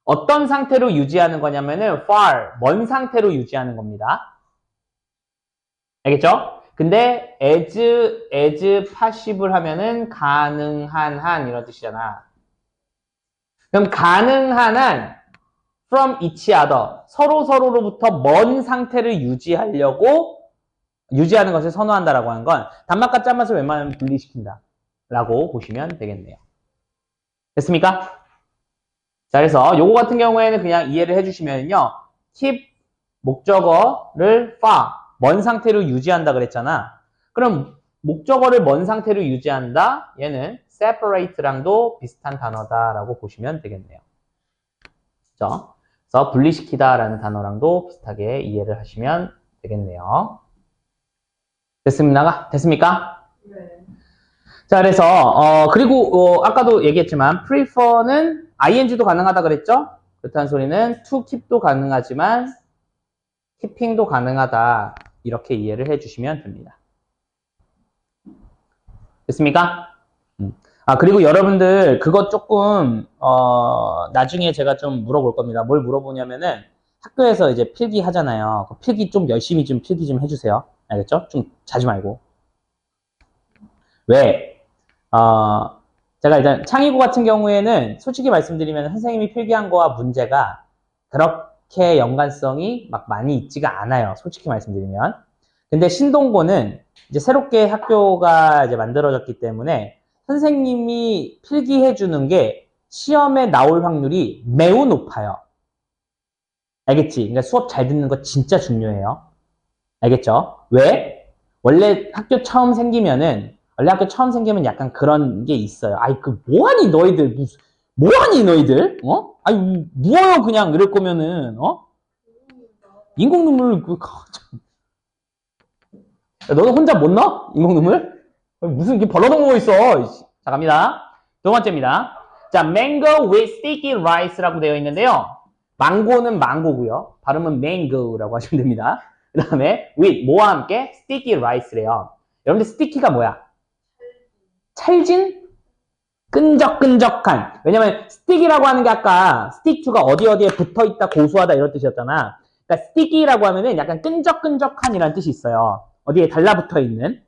어떤 상태로 유지하는 거냐면은 far, 먼 상태로 유지하는 겁니다. 알겠죠? 근데 as passive을 하면은 가능한 한 이런 뜻이잖아. 그럼 가능한 한 from each other, 서로로부터 먼 상태를 유지하는 것을 선호한다라고 하는 건 단맛과 짠맛을 웬만하면 분리시킨다. 라고 보시면 되겠네요. 됐습니까? 자, 그래서 요거 같은 경우에는 그냥 이해를 해주시면요. keep 목적어를 far, 먼 상태로 유지한다 그랬잖아. 그럼 목적어를 먼 상태로 유지한다. 얘는 separate랑도 비슷한 단어다라고 보시면 되겠네요. 그렇죠? 그래서 분리시키다라는 단어랑도 비슷하게 이해를 하시면 되겠네요. 됐습니까? 네. 자, 그래서 그리고 아까도 얘기했지만 prefer는 ing도 가능하다 그랬죠? 그렇다는 소리는 to keep도 가능하지만 keeping도 가능하다. 이렇게 이해를 해주시면 됩니다. 됐습니까? 그리고 여러분들 그것 조금 나중에 제가 좀 물어볼 겁니다. 뭘 물어보냐면은 학교에서 이제 필기 하잖아요. 그 필기 좀 열심히 좀 필기 좀 해주세요. 알겠죠? 좀 자지 말고. 왜? 제가 일단 창의고 같은 경우에는 솔직히 말씀드리면 선생님이 필기한 거와 문제가 그렇게 연관성이 막 많이 있지가 않아요. 솔직히 말씀드리면. 근데 신동고는 이제 새롭게 학교가 이제 만들어졌기 때문에 선생님이 필기해 주는 게 시험에 나올 확률이 매우 높아요. 알겠지? 그러니까 수업 잘 듣는 거 진짜 중요해요. 알겠죠? 왜? 원래 학교 처음 생기면 약간 그런 게 있어요. 아이, 뭐하니, 너희들? 뭐하니, 너희들? 아니, 누워요, 그냥, 이럴 거면은, 인공 눈물, 너는 혼자 못 넣어? 인공 눈물? 무슨 이렇게 벌러덩 누워 있어. 자, 갑니다. 두 번째입니다. 자, mango with sticky rice라고 되어 있는데요. 망고는 망고고요. 발음은 mango라고 하시면 됩니다. 그 다음에 with 뭐와 함께 sticky rice래요. 여러분들 sticky가 뭐야? 찰진? 끈적끈적한. 왜냐면 sticky라고 하는 게 아까 stick to가 어디에 붙어있다, 고소하다 이런 뜻이었잖아. 그러니까 sticky라고 하면은 약간 끈적끈적한이라는 뜻이 있어요. 어디에 달라붙어 있는.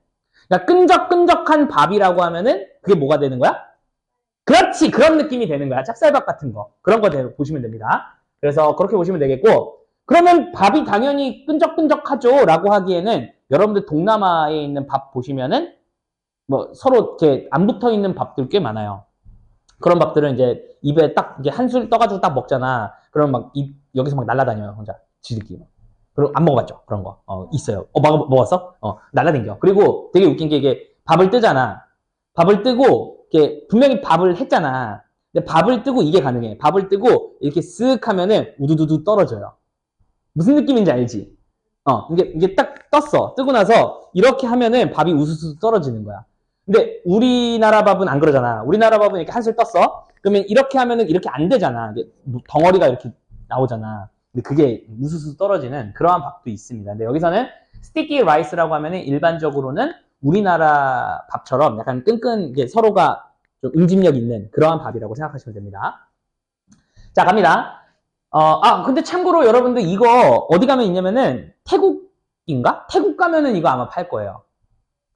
그러니까 끈적끈적한 밥이라고 하면은 그게 뭐가 되는 거야? 그렇지, 그런 느낌이 되는 거야. 찹쌀밥 같은 거. 그런 거 보시면 됩니다. 그래서 그렇게 보시면 되겠고, 그러면 밥이 당연히 끈적끈적하죠 라고 하기에는 여러분들 동남아에 있는 밥 보시면은 뭐 서로 이렇게 안 붙어 있는 밥들 꽤 많아요. 그런 밥들은 이제 입에 딱 이게 한술 떠가지고 딱 먹잖아. 그럼 막 여기서 막 날아다녀요, 혼자. 지들끼리. 그리고 안 먹어봤죠? 그런 거. 있어요. 먹었어? 날아다녀. 그리고 되게 웃긴 게 이게 밥을 뜨잖아. 밥을 뜨고, 이렇게 분명히 밥을 했잖아. 근데 밥을 뜨고 이게 가능해. 밥을 뜨고 이렇게 쓱 하면은 우두두두 떨어져요. 무슨 느낌인지 알지? 이게 딱 떴어. 뜨고 나서 이렇게 하면은 밥이 우수수 떨어지는 거야. 근데 우리나라 밥은 안 그러잖아. 우리나라 밥은 이렇게 한술 떴어. 그러면 이렇게 하면은 이렇게 안 되잖아. 덩어리가 이렇게 나오잖아. 근데 그게 우수수 떨어지는 그러한 밥도 있습니다. 근데 여기서는 스티키 라이스라고 하면은 일반적으로는 우리나라 밥처럼 약간 이게 서로가 좀 응집력 있는 그러한 밥이라고 생각하시면 됩니다. 자, 갑니다. 근데 참고로 여러분들 이거 어디 가면 있냐면은 태국인가? 태국 가면은 이거 아마 팔 거예요.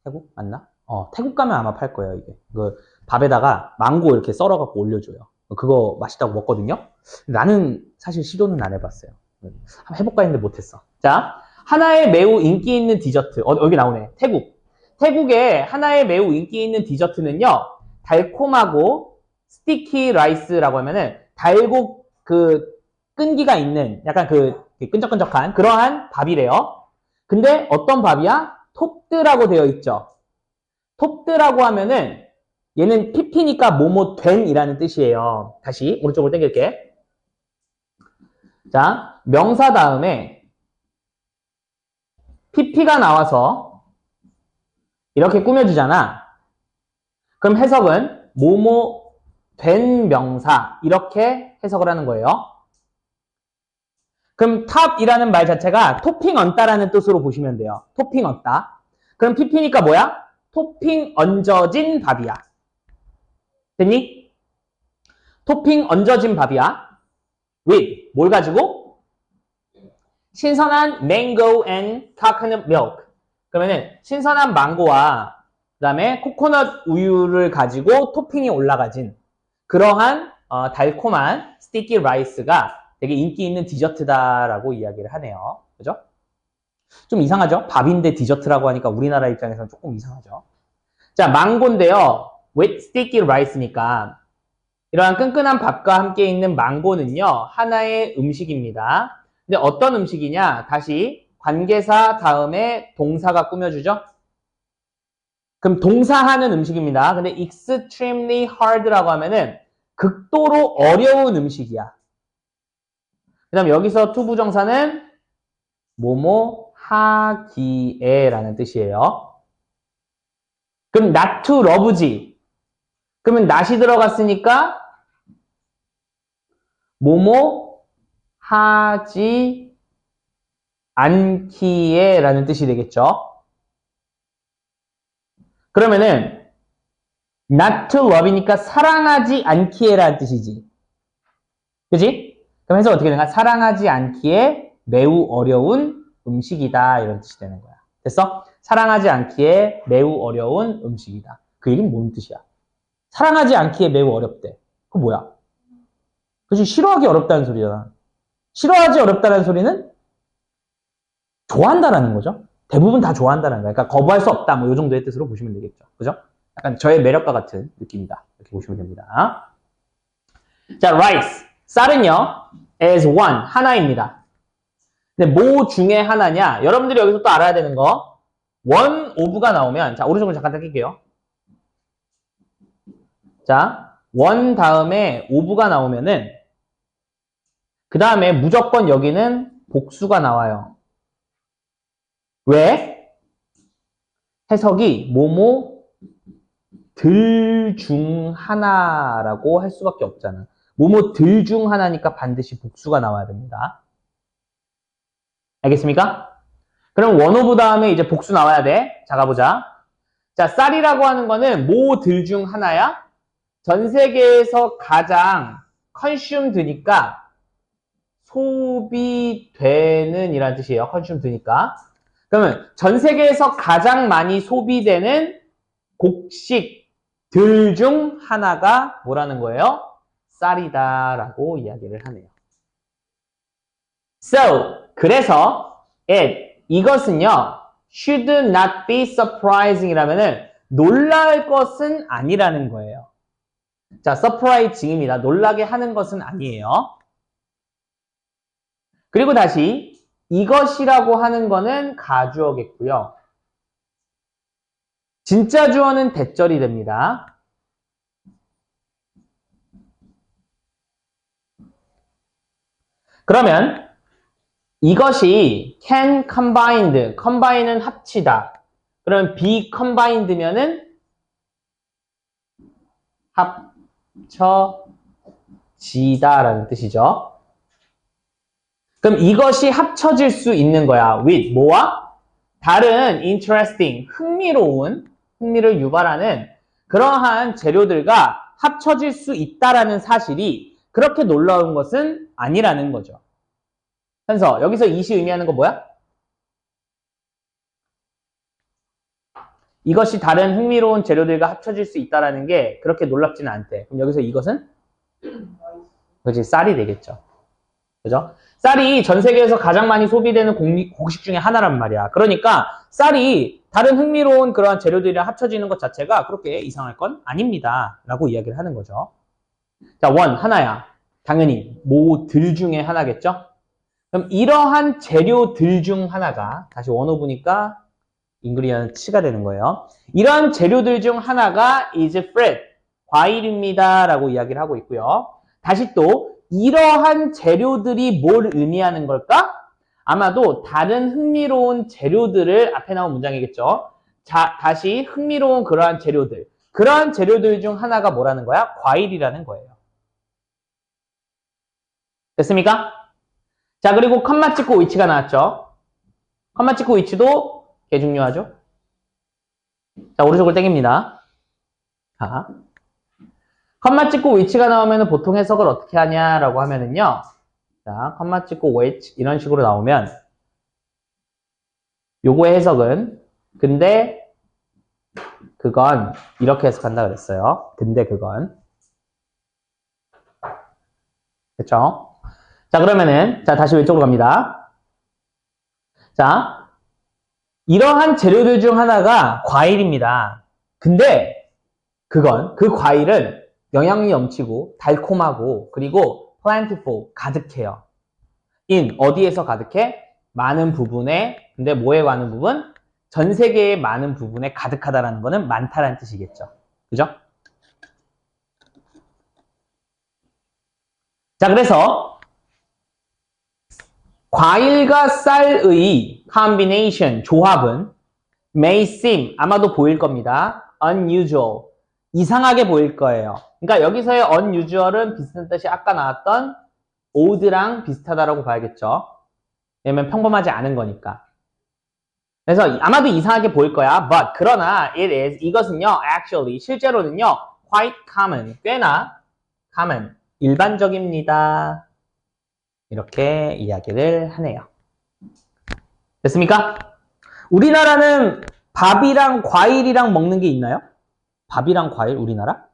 태국? 맞나? 태국 가면 아마 팔 거예요, 이게. 그 밥에다가 망고 이렇게 썰어갖고 올려줘요. 그거 맛있다고 먹거든요? 나는 사실 시도는 안 해봤어요. 한번 해볼까 했는데 못했어. 자, 하나의 매우 인기 있는 디저트. 여기 나오네. 태국. 태국에 하나의 매우 인기 있는 디저트는요, 달콤하고 스티키 라이스라고 하면은 달고 끈기가 있는 약간 끈적끈적한 그러한 밥이래요. 근데 어떤 밥이야? 톱드라고 되어 있죠. 톱드라고 하면은 얘는 PP니까 뭐뭐 된이라는 뜻이에요. 다시 오른쪽으로 당길게. 자, 명사 다음에 PP가 나와서 이렇게 꾸며지잖아. 그럼 해석은 뭐뭐 된 명사 이렇게 해석을 하는 거예요. 그럼 탑이라는 말 자체가 토핑 얹다라는 뜻으로 보시면 돼요. 토핑 얹다. 그럼 PP니까 뭐야? 토핑 얹어진 밥이야. 됐니? 토핑 얹어진 밥이야. with 뭘 가지고? 신선한 mango and coconut milk. 그러면은 신선한 망고와 그다음에 코코넛 우유를 가지고 토핑이 올라가진 그러한 달콤한 스티키 라이스가 되게 인기 있는 디저트다라고 이야기를 하네요. 그죠? 좀 이상하죠? 밥인데 디저트라고 하니까 우리나라 입장에서는 조금 이상하죠. 자, 망고인데요. with sticky rice니까 이러한 끈끈한 밥과 함께 있는 망고는요, 하나의 음식입니다. 근데 어떤 음식이냐? 다시 관계사 다음에 동사가 꾸며주죠? 그럼 동사하는 음식입니다. 근데 extremely hard라고 하면은 극도로 어려운 음식이야. 그 다음 여기서 투부정사는 뭐뭐 하기에 라는 뜻이에요. 그럼 not to love지. 그러면 not이 들어갔으니까 뭐뭐 하지 않기에 라는 뜻이 되겠죠. 그러면은 not to love이니까 사랑하지 않기에 라는 뜻이지. 그지? 그럼 해서 어떻게 되는가? 사랑하지 않기에 매우 어려운 음식이다 이런 뜻이 되는 거야. 됐어? 사랑하지 않기에 매우 어려운 음식이다. 그 얘기는 뭔 뜻이야? 사랑하지 않기에 매우 어렵대. 그거 뭐야? 그치? 싫어하기 어렵다는 소리잖아. 싫어하지 어렵다는 소리는 좋아한다라는 거죠. 대부분 다 좋아한다는 거야. 그러니까 거부할 수 없다. 뭐 이 정도의 뜻으로 보시면 되겠죠. 그죠? 약간 저의 매력과 같은 느낌이다. 이렇게 보시면 됩니다. 자, rice. 쌀은요, as one. 하나입니다. 근데 뭐 중에 하나냐? 여러분들이 여기서 또 알아야 되는 거. one of가 나오면, 자, 오른쪽으로 잠깐 닦을게요. 자, one 다음에 of가 나오면은, 그 다음에 무조건 여기는 복수가 나와요. 왜? 해석이 뭐뭐들 중 하나라고 할 수밖에 없잖아. 뭐뭐들 중 하나니까 반드시 복수가 나와야 됩니다. 알겠습니까? 그럼 원오브 다음에 이제 복수 나와야 돼. 자, 가보자. 자, 쌀이라고 하는 거는 뭐들 중 하나야? 전 세계에서 가장 consume드니까 소비되는 이란 뜻이에요. consume드니까. 그러면 전 세계에서 가장 많이 소비되는 곡식들 중 하나가 뭐라는 거예요? 쌀이다라고 이야기를 하네요. So, 그래서 이것은요, should not be surprising이라면은 놀랄 것은 아니라는 거예요. 자, surprising입니다. 놀라게 하는 것은 아니에요. 그리고 다시 이것이라고 하는 거는 가주어겠고요. 진짜 주어는 대절이 됩니다. 그러면 이것이 can combined, combine은 합치다. 그러면 be combined면은 합쳐지다라는 뜻이죠. 그럼 이것이 합쳐질 수 있는 거야. with 뭐와? 다른 interesting, 흥미를 유발하는 그러한 재료들과 합쳐질 수 있다라는 사실이 그렇게 놀라운 것은 아니라는 거죠. 그래서 여기서 이시 의미하는 거 뭐야? 이것이 다른 흥미로운 재료들과 합쳐질 수 있다라는 게 그렇게 놀랍지는 않대. 그럼 여기서 이것은? 그렇지, 쌀이 되겠죠. 그죠? 쌀이 전 세계에서 가장 많이 소비되는 곡식 중에 하나란 말이야. 그러니까 쌀이 다른 흥미로운 그러한 재료들이랑 합쳐지는 것 자체가 그렇게 이상할 건 아닙니다. 라고 이야기를 하는 거죠. 자, 원, 하나야. 당연히 뭐들 중에 하나겠죠? 그럼 이러한 재료들 중 하나가, 다시 원어 보니까 잉그리언 치가 되는 거예요. 이러한 재료들 중 하나가 is fruit, 과일입니다. 라고 이야기를 하고 있고요. 다시 또 이러한 재료들이 뭘 의미하는 걸까? 아마도 다른 흥미로운 재료들을 앞에 나온 문장이겠죠. 자, 다시 흥미로운 그러한 재료들 중 하나가 뭐라는 거야? 과일이라는 거예요. 됐습니까? 자, 그리고 컴마 찍고 위치가 나왔죠. 컴마 찍고 위치도 개 중요하죠. 자, 오른쪽을 땡깁니다. 자, 컴마 찍고 위치가 나오면 보통 해석을 어떻게 하냐라고 하면은요. 자, 컴마 찍고 which 이런 식으로 나오면 요거의 해석은 근데 그건 이렇게 해석한다 그랬어요. 근데 그건 그렇죠? 자, 그러면은 자, 다시 왼쪽으로 갑니다. 자, 이러한 재료들 중 하나가 과일입니다. 근데 그 과일은 영양이 넘치고 달콤하고 그리고 plentiful, 가득해요. in, 어디에서 가득해? 많은 부분에, 근데 뭐에 많은 부분? 전 세계의 많은 부분에 가득하다라는 거는 많다라는 뜻이겠죠. 그죠? 자, 그래서 과일과 쌀의 combination, 조합은 may seem, 아마도 보일 겁니다. unusual, 이상하게 보일 거예요. 그러니까 여기서의 unusual은 비슷한 뜻이 아까 나왔던 odd랑 비슷하다라고 봐야겠죠. 왜냐면 평범하지 않은 거니까. 그래서 아마도 이상하게 보일 거야. But 그러나 it is, 이것은요, actually, 실제로는요, quite common, 꽤나 common, 일반적입니다. 이렇게 이야기를 하네요. 됐습니까? 우리나라는 밥이랑 과일이랑 먹는 게 있나요? 밥이랑 과일, 우리나라?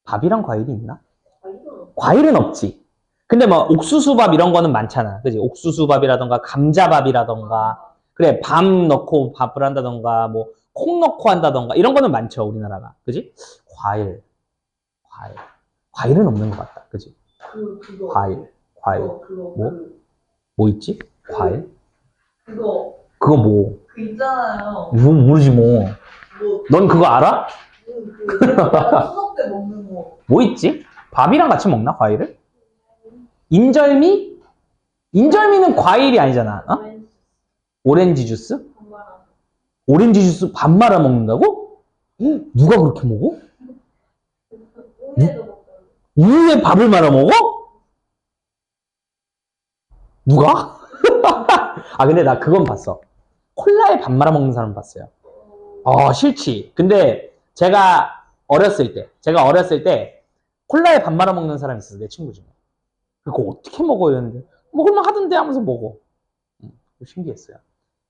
밥이랑 과일이 있나? 과일은 없지. 근데 뭐 옥수수밥 이런 거는 많잖아. 그지? 옥수수밥이라던가 감자밥이라던가 그래, 밤 넣고 밥을 한다던가 뭐 콩 넣고 한다던가 이런 거는 많죠, 우리나라가. 그지? 과일은 없는 것 같다. 그지? 과일. 뭐 있지? 과일? 그거 뭐? 그 있잖아요. 모르지 뭐. 넌 그거 알아? 추석 때 먹는 거. 뭐 있지? 밥이랑 같이 먹나, 과일을? 인절미? 인절미는 과일이 아니잖아. 어? 오렌지 주스? 오렌지 주스 밥 말아 먹는다고? 누가 그렇게 먹어? 우유에 밥을 말아 먹어? 누가? 아, 근데 나 그건 봤어. 콜라에 밥 말아 먹는 사람 봤어요. 싫지. 근데 제가 어렸을 때 콜라에 밥 말아 먹는 사람이 있었어, 내 친구 중에. 그거 어떻게 먹어? 이랬는데 먹을만 하던데 하면서 먹어. 신기했어요.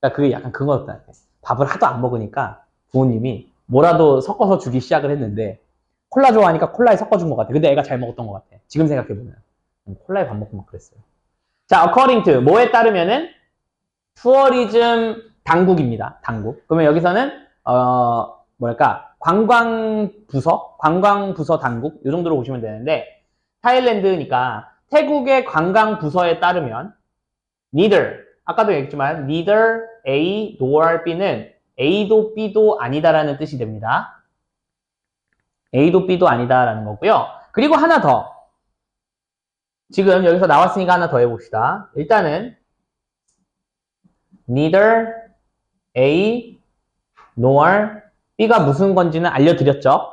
그러니까 그게 약간 그거 같다. 밥을 하도 안 먹으니까 부모님이 뭐라도 섞어서 주기 시작을 했는데 콜라 좋아하니까 콜라에 섞어준 것 같아. 근데 애가 잘 먹었던 것 같아. 지금 생각해보면. 콜라에 밥 먹고 막 그랬어요. 자, according to, 뭐에 따르면은 투어리즘 당국입니다. 당국. 그러면 여기서는 관광부서 당국 이 정도로 보시면 되는데 타일랜드니까 태국의 관광부서에 따르면 neither, 아까도 얘기했지만 neither A nor B는 A도 B도 아니다라는 뜻이 됩니다. A도 B도 아니다라는 거고요. 그리고 하나 더. 지금 여기서 나왔으니까 하나 더 해봅시다. 일단은 neither A nor B가 무슨 건지는 알려드렸죠.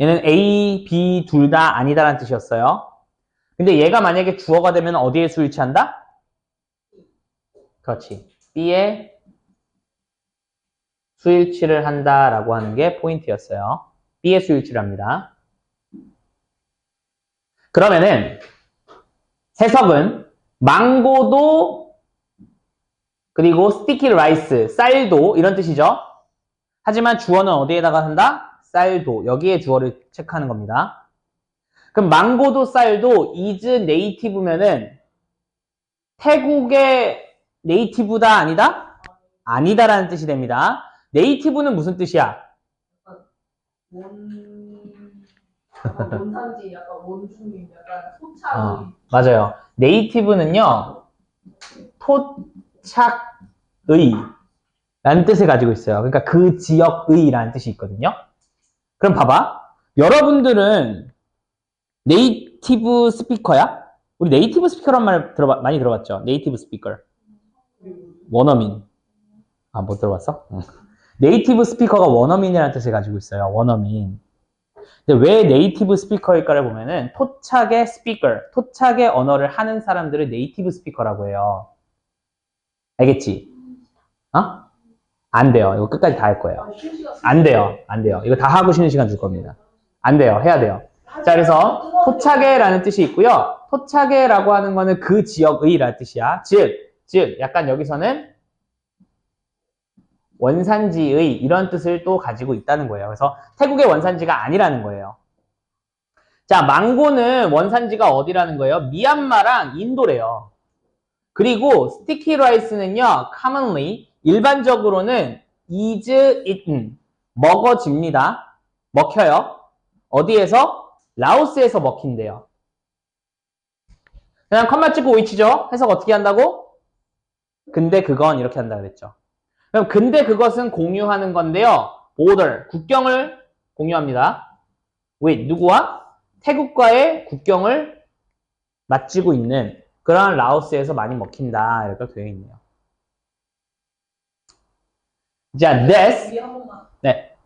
얘는 A, B 둘 다 아니다라는 뜻이었어요. 근데 얘가 만약에 주어가 되면 어디에 수일치한다? 그렇지. B에 수일치를 한다라고 하는 게 포인트였어요. B에 수일치를 합니다. 그러면은 해석은 망고도 그리고 스티키 라이스, 쌀도 이런 뜻이죠. 하지만 주어는 어디에다가 한다? 쌀도. 여기에 주어를 체크하는 겁니다. 그럼 망고도 쌀도 is native면은 태국의 네이티브다 아니다? 아니다라는 뜻이 됩니다. 네이티브는 무슨 뜻이야? 원산지, 약간 원주민, 약간 토착. 맞아요. 네이티브는요, 토착의 라는 뜻을 가지고 있어요. 그러니까 그 지역의 라는 뜻이 있거든요. 그럼 봐봐. 여러분들은 네이티브 스피커야? 우리 네이티브 스피커란 말 많이 들어봤죠? 네이티브 스피커. 원어민. 못 들어봤어? 네이티브 스피커가 원어민이라는 뜻을 가지고 있어요. 원어민. 근데 왜 네이티브 스피커일까를 보면은 토착의 스피커, 토착의 언어를 하는 사람들을 네이티브 스피커라고 해요. 알겠지? 안 돼요. 이거 끝까지 다 할 거예요. 안 돼요. 이거 다 하고 쉬는 시간 줄 겁니다. 안 돼요. 해야 돼요. 자, 그래서 토착의라는 뜻이 있고요. 토착의라고 하는 거는 그 지역의라는 뜻이야. 즉, 약간 여기서는 원산지의 이런 뜻을 또 가지고 있다는 거예요. 그래서 태국의 원산지가 아니라는 거예요. 자, 망고는 원산지가 어디라는 거예요? 미얀마랑 인도래요. 그리고 스티키 라이스는요, commonly, 일반적으로는 is eaten, 먹어집니다. 먹혀요. 어디에서? 라오스에서 먹힌대요. 그냥 컴마 찍고 위치죠. 해석 어떻게 한다고? 근데 그건 이렇게 한다 그랬죠. 그럼 근데 그것은 공유하는 건데요. border, 국경을 공유합니다. with 누구와? 태국과의 국경을 맞지고 있는 그런 라오스에서 많이 먹힌다. 이렇게 되어 있네요. 자, this. 한 번만. 네.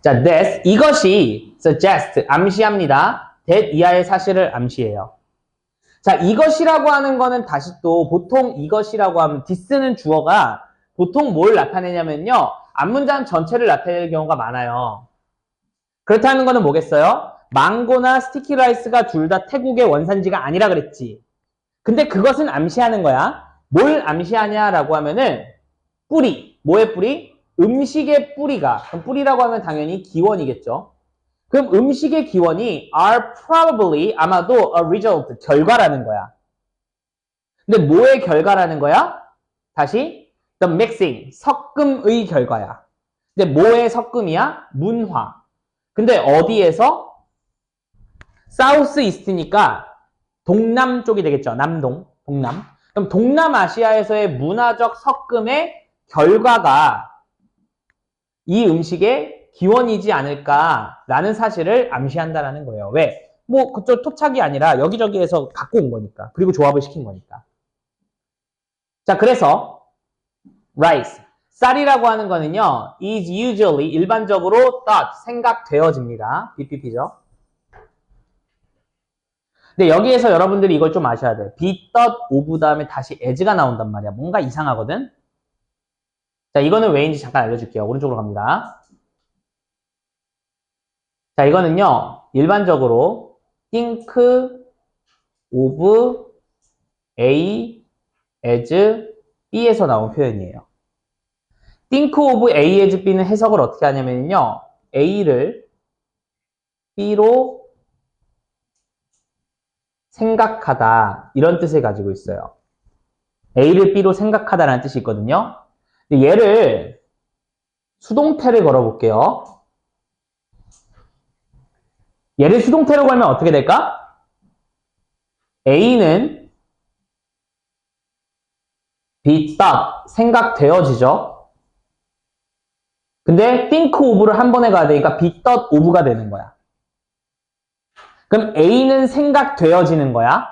자, this. 이것이 suggest, 암시합니다. that 이하의 사실을 암시해요. 자, 이것이라고 하는 거는 다시 또 보통 이것이라고 하면 this는 주어가 보통 뭘 나타내냐면요. 앞문장 전체를 나타낼 경우가 많아요. 그렇다는 거는 뭐겠어요? 망고나 스티키 라이스가 둘 다 태국의 원산지가 아니라 그랬지. 근데 그것은 암시하는 거야. 뭘 암시하냐라고 하면은 뿌리. 뭐의 뿌리? 음식의 뿌리가. 그럼 뿌리라고 하면 당연히 기원이겠죠. 그럼 음식의 기원이 are probably 아마도 a result 결과라는 거야. 근데 뭐의 결과라는 거야? 다시 the mixing 섞음의 결과야. 근데 뭐의 섞음이야? 문화. 근데 어디에서? 사우스 이스트니까 동남 쪽이 되겠죠. 남동, 동남. 그럼 동남아시아에서의 문화적 섞음의 결과가 이 음식의 기원이지 않을까라는 사실을 암시한다라는 거예요. 왜? 뭐 그쪽 토착이 아니라 여기저기에서 갖고 온 거니까. 그리고 조합을 시킨 거니까. 자, 그래서 rice, 쌀이라고 하는 거는요. is usually 일반적으로 thought, 생각되어집니다. BPP죠. 근데 여기에서 여러분들이 이걸 좀 아셔야 돼요. be thought of 다음에 다시 as가 나온단 말이야. 뭔가 이상하거든. 자, 이거는 왜인지 잠깐 알려줄게요. 오른쪽으로 갑니다. 자, 이거는요. 일반적으로 think of A as B에서 나온 표현이에요. think of A as B는 해석을 어떻게 하냐면요. A를 B로 생각하다 이런 뜻을 가지고 있어요. A를 B로 생각하다라는 뜻이 있거든요. 얘를 수동태를 걸어볼게요. 얘를 수동태로 걸면 어떻게 될까? A는 be thought, 생각되어지죠. 근데 think of를 한 번에 가야 되니까 be thought of가 되는 거야. 그럼 A는 생각되어지는 거야.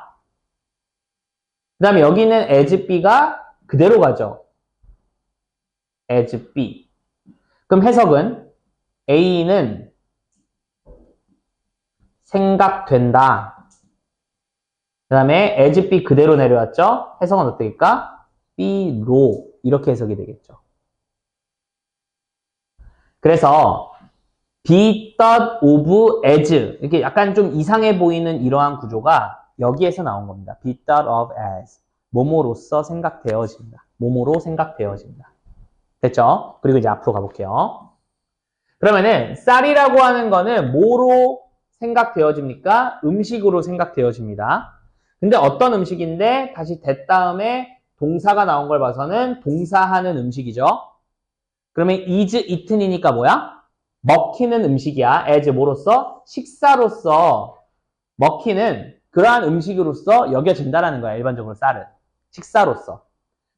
그 다음에 여기는 as B가 그대로 가죠. as B. 그럼 해석은 A는 생각된다. 그 다음에 as B 그대로 내려왔죠. 해석은 어떻게일까? B로 이렇게 해석이 되겠죠. 그래서 be thought of as 이렇게 약간 좀 이상해 보이는 이러한 구조가 여기에서 나온 겁니다. be thought of as 뭐뭐로서 생각되어진다. 뭐뭐로 생각되어진다. 됐죠? 그리고 이제 앞으로 가볼게요. 그러면은 쌀이라고 하는 거는 뭐로 생각되어집니까? 음식으로 생각되어집니다. 근데 어떤 음식인데 다시 that 다음에 동사가 나온 걸 봐서는 동사하는 음식이죠. 그러면 is eaten이니까 뭐야? 먹히는 음식이야. as 뭐로서? 식사로서 먹히는 그러한 음식으로서 여겨진다라는 거야. 일반적으로 쌀은. 식사로서.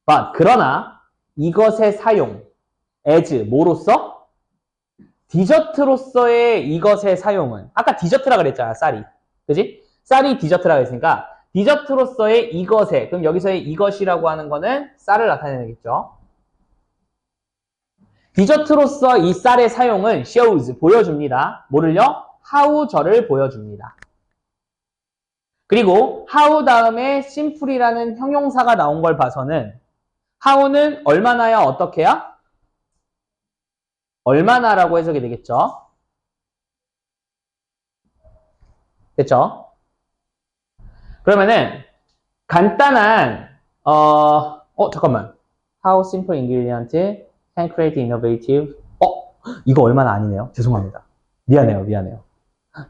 But, 그러나 이것의 사용 as 뭐로서? 디저트로서의 이것의 사용은 아까 디저트라 그랬잖아. 쌀이. 그지? 쌀이 디저트라고 했으니까 디저트로서의 이것의 그럼 여기서의 이것이라고 하는 거는 쌀을 나타내겠죠. 디저트로서 이 쌀의 사용은 shows, 보여줍니다. 뭐를요? how저를 보여줍니다. 그리고 how 다음에 simple이라는 형용사가 나온 걸 봐서는 how는 얼마나야 어떻게야? 얼마나라고 해석이 되겠죠. 됐죠? 그러면은 간단한 잠깐만. How simple ingredient can create innovative. 이거 얼마나 아니네요. 죄송합니다. 미안해요.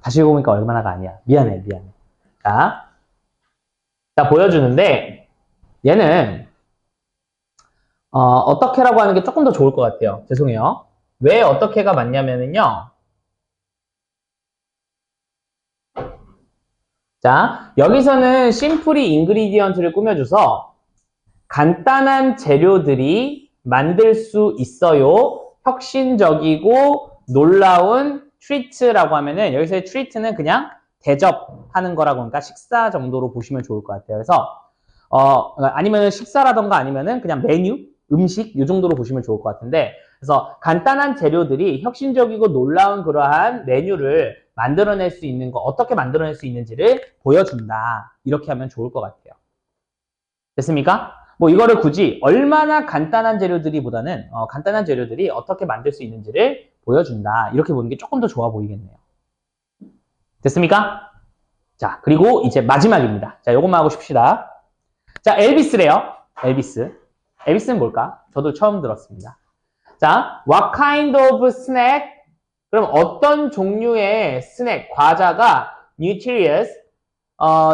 다시 읽어보니까 얼마나가 아니야. 미안해. 자, 보여주는데 얘는 어떻게라고 하는 게 조금 더 좋을 것 같아요. 죄송해요. 왜 어떻게가 맞냐면은요. 자, 여기서는 심플이 인그리디언트를 꾸며줘서 간단한 재료들이 만들 수 있어요. 혁신적이고 놀라운 트리트라고 하면은 여기서의 트리트는 그냥 대접하는 거라고 하니까 식사 정도로 보시면 좋을 것 같아요. 그래서 아니면은 식사라던가 아니면은 그냥 메뉴, 음식 이 정도로 보시면 좋을 것 같은데 그래서 간단한 재료들이 혁신적이고 놀라운 그러한 메뉴를 만들어낼 수 있는 거 어떻게 만들어낼 수 있는지를 보여준다. 이렇게 하면 좋을 것 같아요. 됐습니까? 뭐 이거를 굳이 얼마나 간단한 재료들이보다는 간단한 재료들이 어떻게 만들 수 있는지를 보여준다. 이렇게 보는 게 조금 더 좋아 보이겠네요. 됐습니까? 자, 그리고 이제 마지막입니다. 자, 요것만 하고 싶시다. 자, 엘비스래요. 엘비스. 엘비스는 뭘까? 저도 처음 들었습니다. 자, what kind of snack? 그럼 어떤 종류의 스낵, 과자가 nutritious,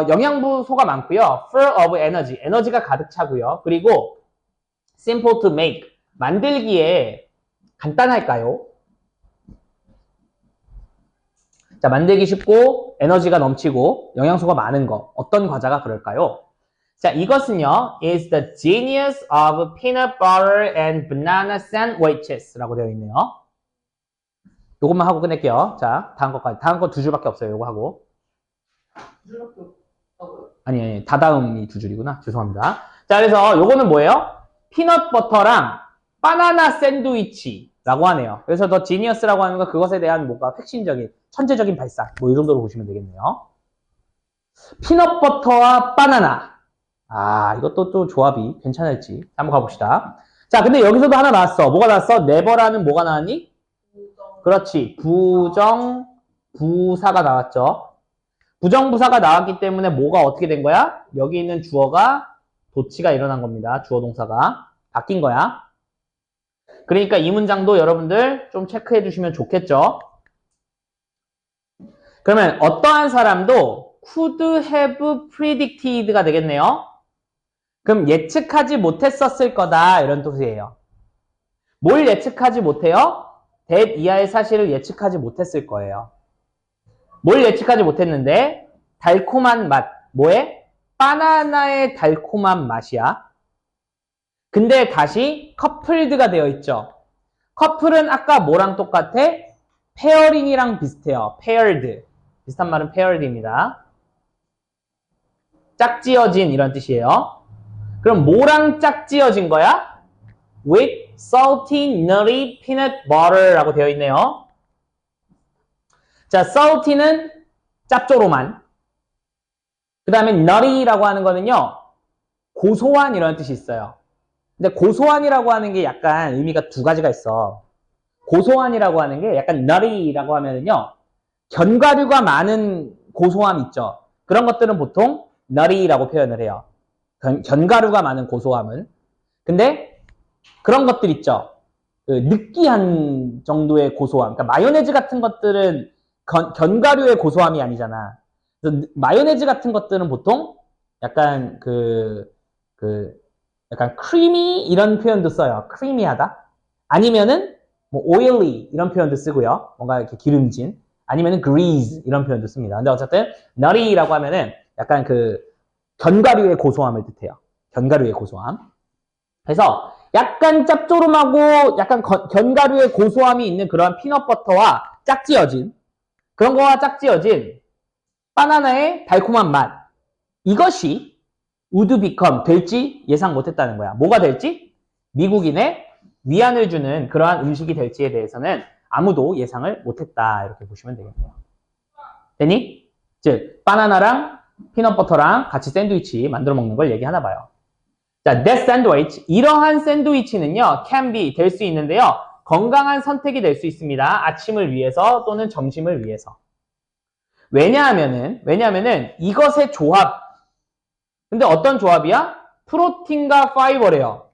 영양분소가 많고요. full of energy, 에너지가 가득 차고요. 그리고 simple to make, 만들기에 간단할까요? 자, 만들기 쉽고 에너지가 넘치고 영양소가 많은 거 어떤 과자가 그럴까요? 자, 이것은요 is the genius of peanut butter and banana sandwiches 라고 되어 있네요. 요것만 하고 끝낼게요. 자, 다음 거까지. 다음 거 두 줄밖에 없어요. 요거 하고. 줄밖에 없다고요? 아니, 다다음이 두 줄이구나. 죄송합니다. 자, 그래서 요거는 뭐예요? 피넛 버터랑 바나나 샌드위치라고 하네요. 그래서 더 지니어스라고 하는 건 그것에 대한 뭔가 획신적인, 천재적인 발상. 뭐 이 정도로 보시면 되겠네요. 피넛 버터와 바나나. 아, 이것도 또 조합이 괜찮을지. 한번 가봅시다. 자, 근데 여기서도 하나 나왔어. 뭐가 나왔어? 네버라는 뭐가 나왔니? 그렇지. 부정부사가 나왔죠. 부정부사가 나왔기 때문에 뭐가 어떻게 된 거야? 여기 있는 주어가 도치가 일어난 겁니다. 주어 동사가 바뀐 거야. 그러니까 이 문장도 여러분들 좀 체크해 주시면 좋겠죠. 그러면 어떠한 사람도 could have predicted가 되겠네요. 그럼 예측하지 못했었을 거다 이런 뜻이에요. 뭘 예측하지 못해요? that 이하의 사실을 예측하지 못했을 거예요. 뭘 예측하지 못했는데? 달콤한 맛. 뭐에? 바나나의 달콤한 맛이야. 근데 다시 커플드가 되어 있죠. 커플은 아까 뭐랑 똑같아? 페어링이랑 비슷해요. paired. 비슷한 말은 paired입니다. 짝지어진 이런 뜻이에요. 그럼 뭐랑 짝지어진 거야? with salty, nutty peanut butter라고 되어 있네요. 자, salty는 짭조름한. 그 다음에 nutty라고 하는 거는요, 고소한 이런 뜻이 있어요. 근데 고소한이라고 하는 게 약간 의미가 두 가지가 있어. 고소한이라고 하는 게 약간 nutty라고 하면은요, 견과류가 많은 고소함 있죠. 그런 것들은 보통 nutty라고 표현을 해요. 견과류가 많은 고소함은. 근데 그런 것들 있죠. 그 느끼한 정도의 고소함. 그러니까 마요네즈 같은 것들은 견과류의 고소함이 아니잖아. 그래서 마요네즈 같은 것들은 보통 약간 약간 크리미 이런 표현도 써요. 크리미하다. 아니면은 뭐 oily 이런 표현도 쓰고요. 뭔가 이렇게 기름진. 아니면은 grease 이런 표현도 씁니다. 근데 어쨌든 nutty라고 하면은 약간 견과류의 고소함을 뜻해요. 견과류의 고소함. 그래서 약간 짭조름하고 약간 견과류의 고소함이 있는 그런 피넛버터와 짝지어진 그런 거와 짝지어진 바나나의 달콤한 맛. 이것이 would become 될지 예상 못했다는 거야. 뭐가 될지? 미국인의 위안을 주는 그러한 음식이 될지에 대해서는 아무도 예상을 못했다. 이렇게 보시면 되겠네요. 됐니? 즉 바나나랑 피넛버터랑 같이 샌드위치 만들어 먹는 걸 얘기하나 봐요. 자, that sandwich. 이러한 샌드위치는요, can be, 될 수 있는데요, 건강한 선택이 될 수 있습니다. 아침을 위해서 또는 점심을 위해서. 왜냐하면은 이것의 조합. 근데 어떤 조합이야? 프로틴과 파이버래요.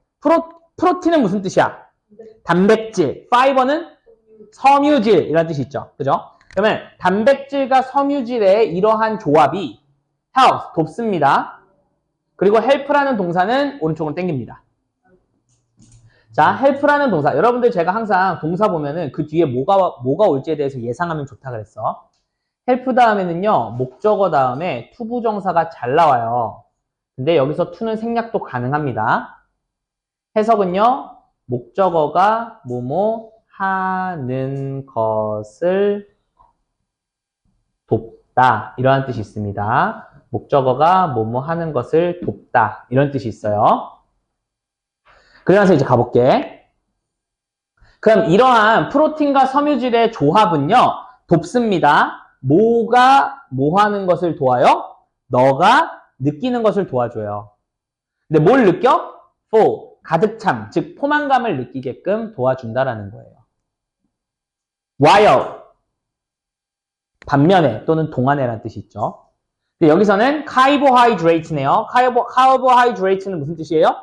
프로틴은 무슨 뜻이야? 단백질. 파이버는 섬유질. 이런 뜻이 있죠. 그죠? 그러면 단백질과 섬유질의 이러한 조합이 help, 돕습니다. 그리고 help라는 동사는 오른쪽으로 당깁니다. 자, help라는 동사. 여러분들 제가 항상 동사 보면은 그 뒤에 뭐가 올지에 대해서 예상하면 좋다 그랬어. help 다음에는요, 목적어 다음에 투부정사가 잘 나와요. 근데 여기서 to는 생략도 가능합니다. 해석은요, 목적어가 뭐뭐 하는 것을 돕다. 이러한 뜻이 있습니다. 목적어가 뭐뭐 하는 것을 돕다. 이런 뜻이 있어요. 그래서 이제 가볼게. 그럼 이러한 프로틴과 섬유질의 조합은요, 돕습니다. 뭐가 뭐 하는 것을 도와요? 너가 느끼는 것을 도와줘요. 근데 뭘 느껴? full, 가득 참, 즉 포만감을 느끼게끔 도와준다라는 거예요. while, 반면에 또는 동안에라는 뜻이 있죠. 근데 여기서는 carbohydrate네요. carbohydrate는 무슨 뜻이에요?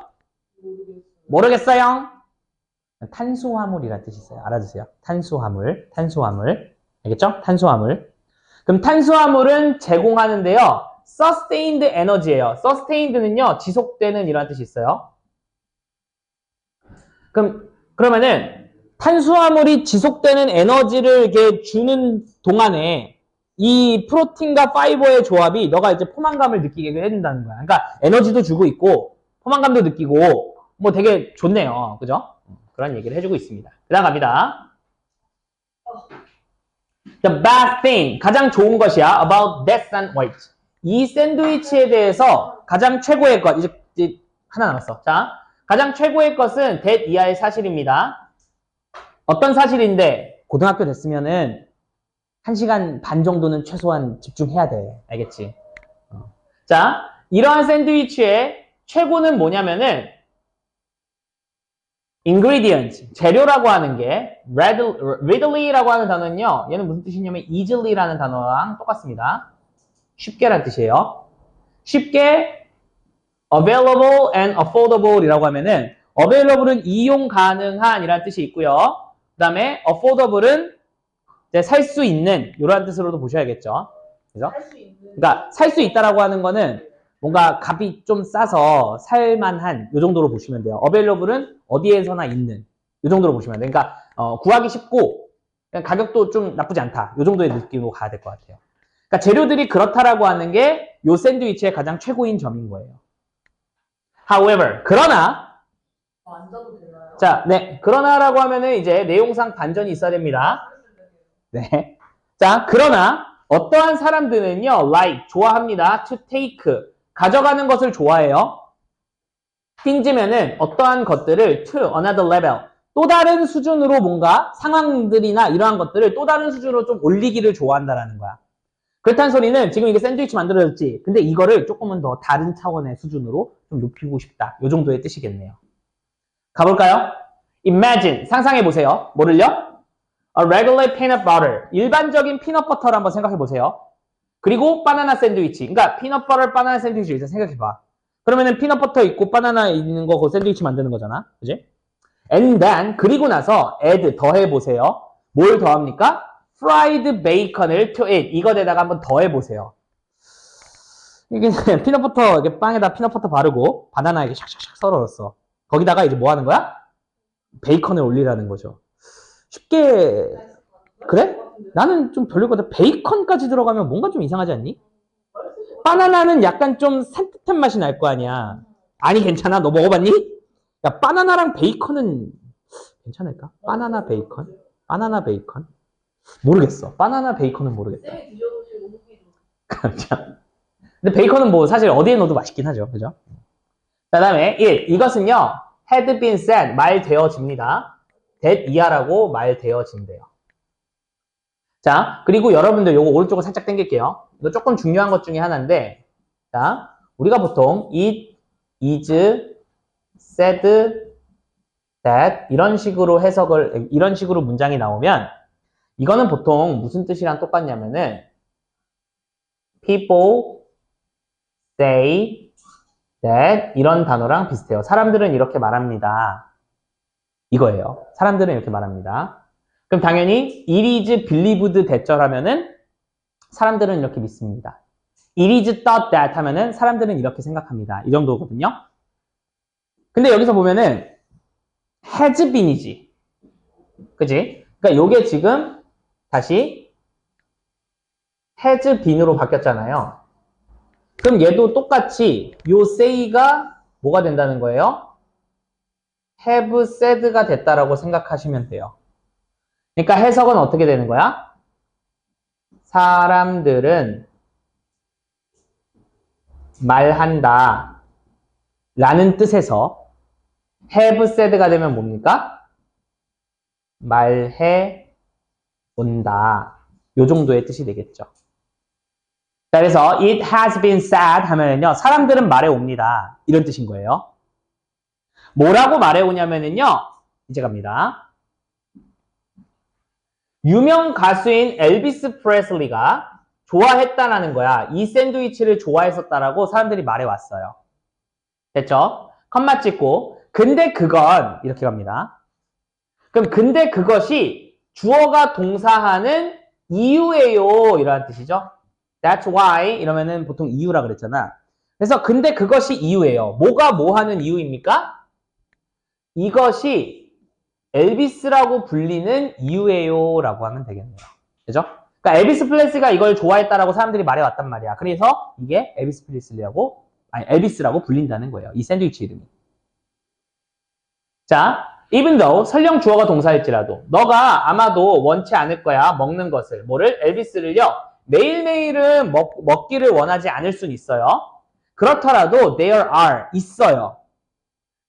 모르겠어요. 탄수화물이라는 뜻이 있어요. 알아두세요. 탄수화물. 알겠죠? 탄수화물. 그럼 탄수화물은 제공하는데요. sustained energy예요. sustained는요, 지속되는 이라는 뜻이 있어요. 그러면은 탄수화물이 지속되는 에너지를 이렇게 주는 동안에 이 프로틴과 파이버의 조합이 너가 이제 포만감을 느끼게 해준다는 거야. 그러니까 에너지도 주고 있고 포만감도 느끼고 뭐 되게 좋네요. 그죠? 그런 얘기를 해주고 있습니다. 그 다음 갑니다. The best thing, 가장 좋은 것이야. About that sandwich. 이 샌드위치에 대해서 가장 최고의 것. 이제 하나 남았어. 자, 가장 최고의 것은 that 이하의 사실입니다. 어떤 사실인데 고등학교 됐으면은 1시간 반 정도는 최소한 집중해야 돼. 알겠지? 자, 이러한 샌드위치의 최고는 뭐냐면은 ingredient, 재료라고 하는 게 readily,라고 하는 단어는요. 얘는 무슨 뜻이냐면 easily라는 단어랑 똑같습니다. 쉽게란 뜻이에요. 쉽게 available and affordable이라고 하면은 available은 이용 가능한 이라는 뜻이 있고요. 그 다음에 affordable은 살 수 있는 이런 뜻으로도 보셔야겠죠. 그래서 그러니까 살 수 있다라고 하는 거는 뭔가 값이 좀 싸서 살만한 이 정도로 보시면 돼요. available은 어디에서나 있는 이 정도로 보시면 돼요. 그러니까 구하기 쉽고 가격도 좀 나쁘지 않다. 이 정도의 느낌으로 가야 될 것 같아요. 그러니까 재료들이 그렇다라고 하는 게 이 샌드위치의 가장 최고인 점인 거예요. However, 그러나 앉아도 되나요? 자, 네, 그러나라고 하면은 이제 내용상 반전이 있어야 됩니다. 네. 자, 그러나 어떠한 사람들은요, like, 좋아합니다. to take, 가져가는 것을 좋아해요. things면은 어떠한 것들을 to another level, 또 다른 수준으로 뭔가 상황들이나 이러한 것들을 또 다른 수준으로 좀 올리기를 좋아한다라는 거야. 그렇다는 소리는 지금 이게 샌드위치 만들어졌지. 근데 이거를 조금은 더 다른 차원의 수준으로 좀 높이고 싶다. 이 정도의 뜻이겠네요. 가볼까요? Imagine, 상상해보세요. 뭐를요? A regular peanut butter, 일반적인 피넛버터를 한번 생각해보세요. 그리고 바나나 샌드위치, 그러니까 피넛버터 바나나 샌드위치 일단 생각해봐. 그러면은 피넛버터 있고 바나나 있는 거 그 샌드위치 만드는 거잖아. 그지? And then, 그리고 나서 add, 더해보세요. 뭘 더합니까? fried bacon을 to it, 이것에다가 한번 더해보세요. 이게 피넛버터, 이렇게 빵에다 피넛버터 바르고 바나나 이렇게 샥샥샥 썰어놨어. 거기다가 이제 뭐 하는 거야? 베이컨을 올리라는 거죠. 쉽게, 그래? 나는 좀 별로거든. 베이컨까지 들어가면 뭔가 좀 이상하지 않니? 바나나는 약간 좀 산뜻한 맛이 날 거 아니야. 아니, 괜찮아. 너 먹어봤니? 야, 바나나랑 베이컨은 괜찮을까? 바나나 베이컨? 바나나 베이컨? 모르겠어. 바나나 베이컨은 모르겠다. 근데 베이컨은 뭐 사실 어디에 넣어도 맛있긴 하죠. 그죠? 그 다음에 1. 이것은요, had been said, 말되어집니다. that 이하라고 말되어진대요. 자, 그리고 여러분들 요거 오른쪽을 살짝 당길게요. 이거 조금 중요한 것 중에 하나인데, 자, 우리가 보통 it is said that 이런 식으로 이런 식으로 문장이 나오면 이거는 보통 무슨 뜻이랑 똑같냐면은 people say that 이런 단어랑 비슷해요. 사람들은 이렇게 말합니다. 이거예요. 사람들은 이렇게 말합니다. 그럼 당연히 it is believed that절 하면은 사람들은 이렇게 믿습니다. it is thought that 하면은 사람들은 이렇게 생각합니다. 이 정도거든요. 근데 여기서 보면은 has been이지. 그지? 그러니까 요게 지금 다시 has been으로 바뀌었잖아요. 그럼 얘도 똑같이 요 say가 뭐가 된다는 거예요? have said가 됐다라고 생각하시면 돼요. 그러니까 해석은 어떻게 되는 거야? 사람들은 말한다 라는 뜻에서 have said가 되면 뭡니까? 말해 온다. 요 정도의 뜻이 되겠죠. 자, 그래서 it has been said 하면은요, 사람들은 말해 옵니다. 이런 뜻인 거예요. 뭐라고 말해 오냐면은요, 이제 갑니다. 유명 가수인 엘비스 프레슬리가 좋아했다라는 거야. 이 샌드위치를 좋아했었다라고 사람들이 말해왔어요. 됐죠? 컴마 찍고 근데 그건 이렇게 갑니다. 그럼 근데 그것이 주어가 동사하는 이유예요. 이런 뜻이죠. That's why 이러면은 보통 이유라 그랬잖아. 그래서 근데 그것이 이유예요. 뭐가 뭐 하는 이유입니까? 이것이 엘비스라고 불리는 이유예요 라고 하면 되겠네요. 그죠? 그러니까 엘비스 프레슬리가 이걸 좋아했다라고 사람들이 말해왔단 말이야. 그래서 이게 엘비스 프레슬리라고 엘비스라고 불린다는 거예요. 이 샌드위치 이름이. 자, even though 설령 주어가 동사일지라도 너가 아마도 원치 않을 거야. 먹는 것을. 뭐를? 엘비스를요. 매일매일은 먹기를 원하지 않을 수는 있어요. 그렇더라도 there are 있어요.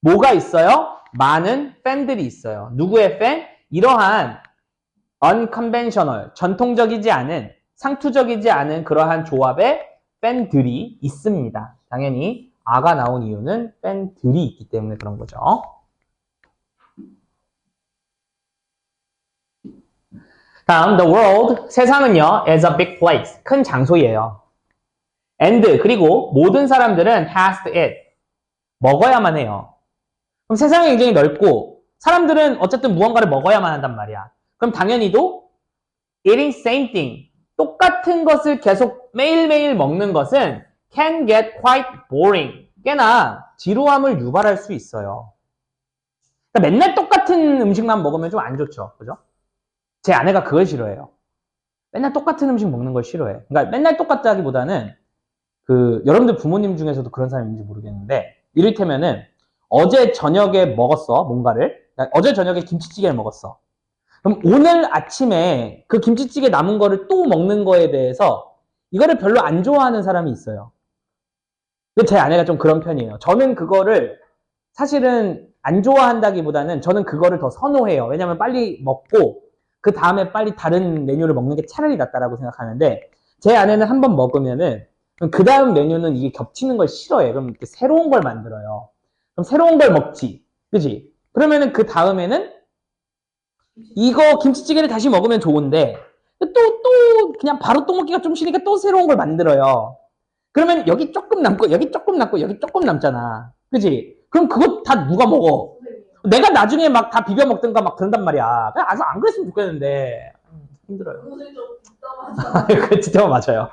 뭐가 있어요? 많은 팬들이 있어요. 누구의 팬? 이러한 unconventional, 전통적이지 않은, 상투적이지 않은 그러한 조합의 팬들이 있습니다. 당연히 아가 나온 이유는 팬들이 있기 때문에 그런 거죠. 다음, the world, 세상은요, is a big place, 큰 장소예요. and, 그리고 모든 사람들은 has to eat, 먹어야만 해요. 그럼 세상이 굉장히 넓고 사람들은 어쨌든 무언가를 먹어야만 한단 말이야. 그럼 당연히도 eating same thing, 똑같은 것을 계속 매일매일 먹는 것은 can get quite boring, 꽤나 지루함을 유발할 수 있어요. 그러니까 맨날 똑같은 음식만 먹으면 좀 안 좋죠. 그죠? 제 아내가 그걸 싫어해요. 맨날 똑같은 음식 먹는 걸 싫어해. 그러니까 맨날 똑같다기보다는 여러분들 부모님 중에서도 그런 사람이 있는지 모르겠는데 이를테면은 어제 저녁에 먹었어, 뭔가를. 그러니까 어제 저녁에 김치찌개를 먹었어. 그럼 오늘 아침에 그 김치찌개 남은 거를 또 먹는 거에 대해서 이거를 별로 안 좋아하는 사람이 있어요. 근데 제 아내가 좀 그런 편이에요. 저는 그거를 사실은 안 좋아한다기보다는 저는 그거를 더 선호해요. 왜냐면 빨리 먹고 그 다음에 빨리 다른 메뉴를 먹는 게 차라리 낫다라고 생각하는데 제 아내는 한번 먹으면은 그 다음 메뉴는 이게 겹치는 걸 싫어해. 그럼 이렇게 새로운 걸 만들어요. 그럼 새로운 걸 먹지. 그지? 그러면은 그 다음에는 이거 김치찌개를 다시 먹으면 좋은데 또 그냥 바로 또 먹기가 좀 싫으니까 또 새로운 걸 만들어요. 그러면 여기 조금 남고 여기 조금 남고 여기 조금 남잖아. 그지? 그럼 그거 다 누가 먹어? 내가 나중에 막 다 비벼 먹든가 막 그런단 말이야. 아주 안 그랬으면 좋겠는데 힘들어요. 그 진짜 맞아요.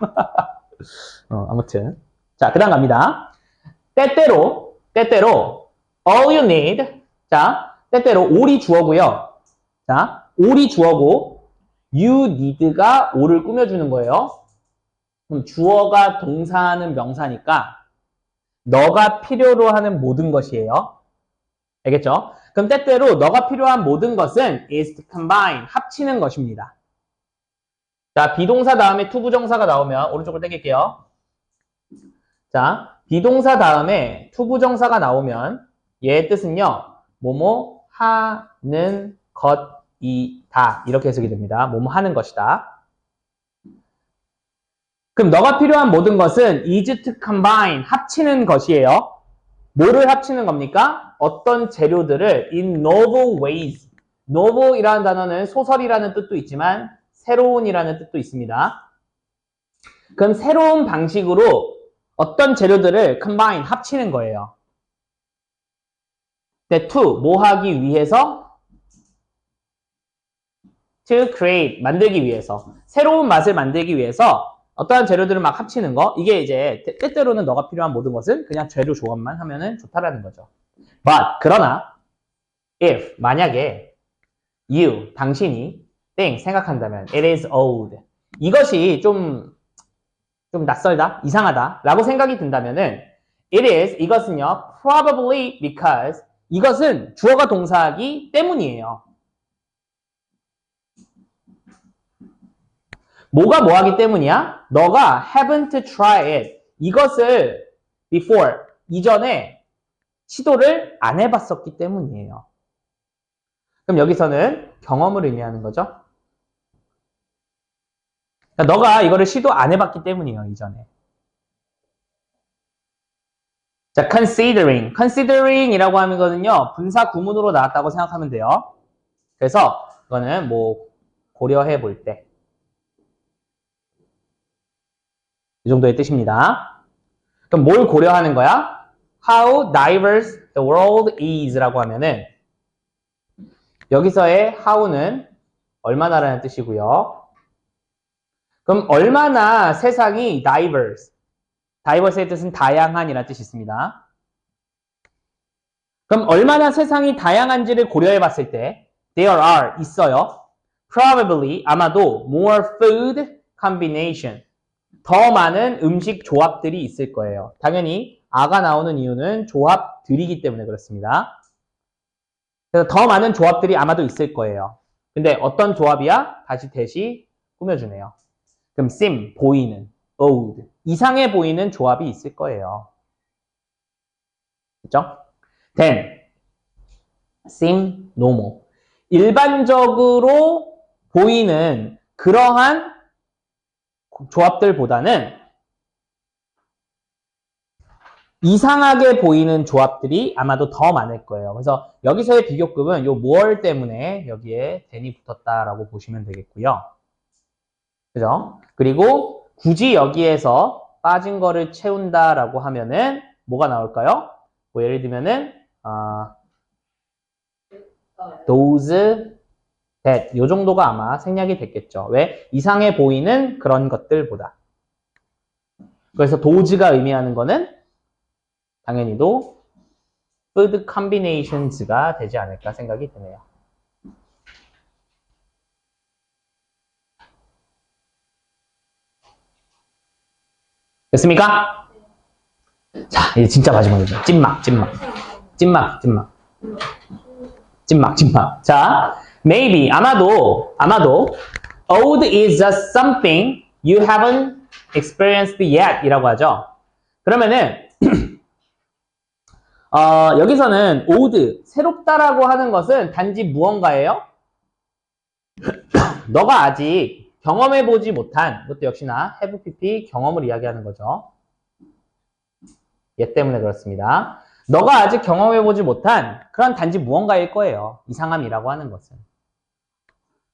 아무튼 자, 그 다음 갑니다. 때때로 all you need, 자, 때때로 all이 주어고요. 자, all이 주어고 you need가 all을 꾸며주는 거예요. 그럼 주어가 동사하는 명사니까 너가 필요로 하는 모든 것이에요. 알겠죠? 그럼 때때로 너가 필요한 모든 것은 is to combine, 합치는 것입니다. 자, 비동사 다음에 투부정사가 나오면 오른쪽으로 당길게요. 자, 비동사 다음에 투부정사가 나오면 얘의 뜻은요. 뭐뭐 하는 것이다. 이렇게 해석이 됩니다. 뭐뭐 하는 것이다. 그럼 너가 필요한 모든 것은 is to combine, 합치는 것이에요. 뭐를 합치는 겁니까? 어떤 재료들을 in novel ways. novel이라는 단어는 소설이라는 뜻도 있지만 새로운이라는 뜻도 있습니다. 그럼 새로운 방식으로 어떤 재료들을 combine, 합치는 거예요. 네, to, 뭐 하기 위해서? to create, 만들기 위해서. 새로운 맛을 만들기 위해서 어떠한 재료들을 막 합치는 거. 이게 이제 때때로는 너가 필요한 모든 것은 그냥 재료 조합만 하면은 좋다라는 거죠. But, 그러나 if, 만약에 you, 당신이 think, 생각한다면 it is old. 이것이 좀 낯설다, 이상하다 라고 생각이 든다면은 it is, 이것은요 probably because, 이것은 주어가 동사하기 때문이에요. 뭐가 뭐하기 때문이야? 너가 haven't tried it. 이것을 before, 이전에 시도를 안 해봤었기 때문이에요. 그럼 여기서는 경험을 의미하는 거죠. 그러니까 너가 이거를 시도 안 해봤기 때문이에요, 이전에. 자, considering이라고 하는 거는요, 분사 구문으로 나왔다고 생각하면 돼요. 그래서 이거는 뭐 고려해 볼 때. 이 정도의 뜻입니다. 그럼 뭘 고려하는 거야? How diverse the world is 라고 하면은 여기서의 how는 얼마나라는 뜻이고요. 그럼 얼마나 세상이 diverse의 뜻은 다양한이라는 뜻이 있습니다. 그럼 얼마나 세상이 다양한지를 고려해 봤을 때 there are, 있어요. Probably, 아마도 more food combination, 더 많은 음식 조합들이 있을 거예요. 당연히 아가 나오는 이유는 조합들이기 때문에 그렇습니다. 그래서 더 많은 조합들이 아마도 있을 거예요. 근데 어떤 조합이야? 다시 대시 꾸며주네요. 그럼 seem, 보이는, old, 이상해 보이는 조합이 있을 거예요. 그렇죠? then, seem normal, 일반적으로 보이는 그러한 조합들보다는 이상하게 보이는 조합들이 아마도 더 많을 거예요. 그래서 여기서의 비교급은 요 more 때문에 여기에 then이 붙었다라고 보시면 되겠고요. 그죠? 그리고 굳이 여기에서 빠진 거를 채운다라고 하면은 뭐가 나올까요? 뭐 예를 들면은 those, that, 요 정도가 아마 생략이 됐겠죠. 왜? 이상해 보이는 그런 것들보다. 그래서 those가 의미하는 거는 당연히도 food combinations가 되지 않을까 생각이 드네요. 됐습니까? 자, 이제 진짜 마지막이죠. 찐막. 자, maybe, 아마도, old is just something you haven't experienced yet 이라고 하죠. 그러면은, 여기서는 old, 새롭다라고 하는 것은 단지 무언가예요? 너가 아직 경험해보지 못한, 이것도 역시나 have pp 경험을 이야기하는 거죠. 얘 때문에 그렇습니다. 너가 아직 경험해보지 못한 그런 단지 무언가일 거예요. 이상함이라고 하는 것은.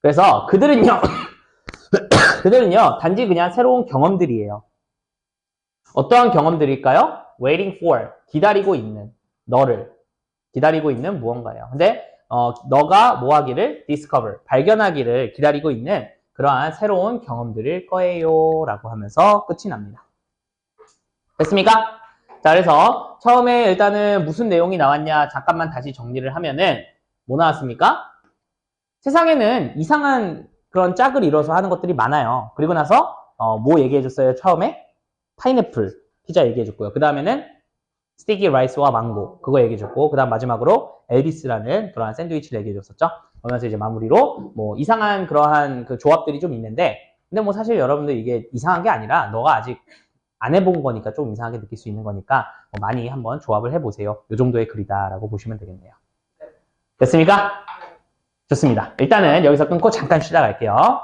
그래서 그들은요, 단지 그냥 새로운 경험들이에요. 어떠한 경험들일까요? waiting for, 기다리고 있는, 너를 기다리고 있는 무언가예요. 근데 너가 뭐 하기를 discover, 발견하기를 기다리고 있는 그러한 새로운 경험들일 거예요 라고 하면서 끝이 납니다. 됐습니까? 자, 그래서 처음에 일단은 무슨 내용이 나왔냐 잠깐만 다시 정리를 하면은 뭐 나왔습니까? 세상에는 이상한 그런 짝을 이뤄서 하는 것들이 많아요. 그리고 나서 뭐 얘기해줬어요? 처음에 파인애플 피자 얘기해줬고요. 그 다음에는 스티키 라이스와 망고 그거 얘기해줬고, 그 다음 마지막으로 엘비스라는 그러한 샌드위치를 얘기해줬었죠. 그러면서 이제 마무리로 뭐 이상한 그러한 그 조합들이 좀 있는데, 근데 뭐 사실 여러분들 이게 이상한 게 아니라 너가 아직 안 해본 거니까 좀 이상하게 느낄 수 있는 거니까 많이 한번 조합을 해보세요. 이 정도의 글이다라고 보시면 되겠네요. 됐습니까? 좋습니다. 일단은 여기서 끊고 잠깐 쉬다 갈게요.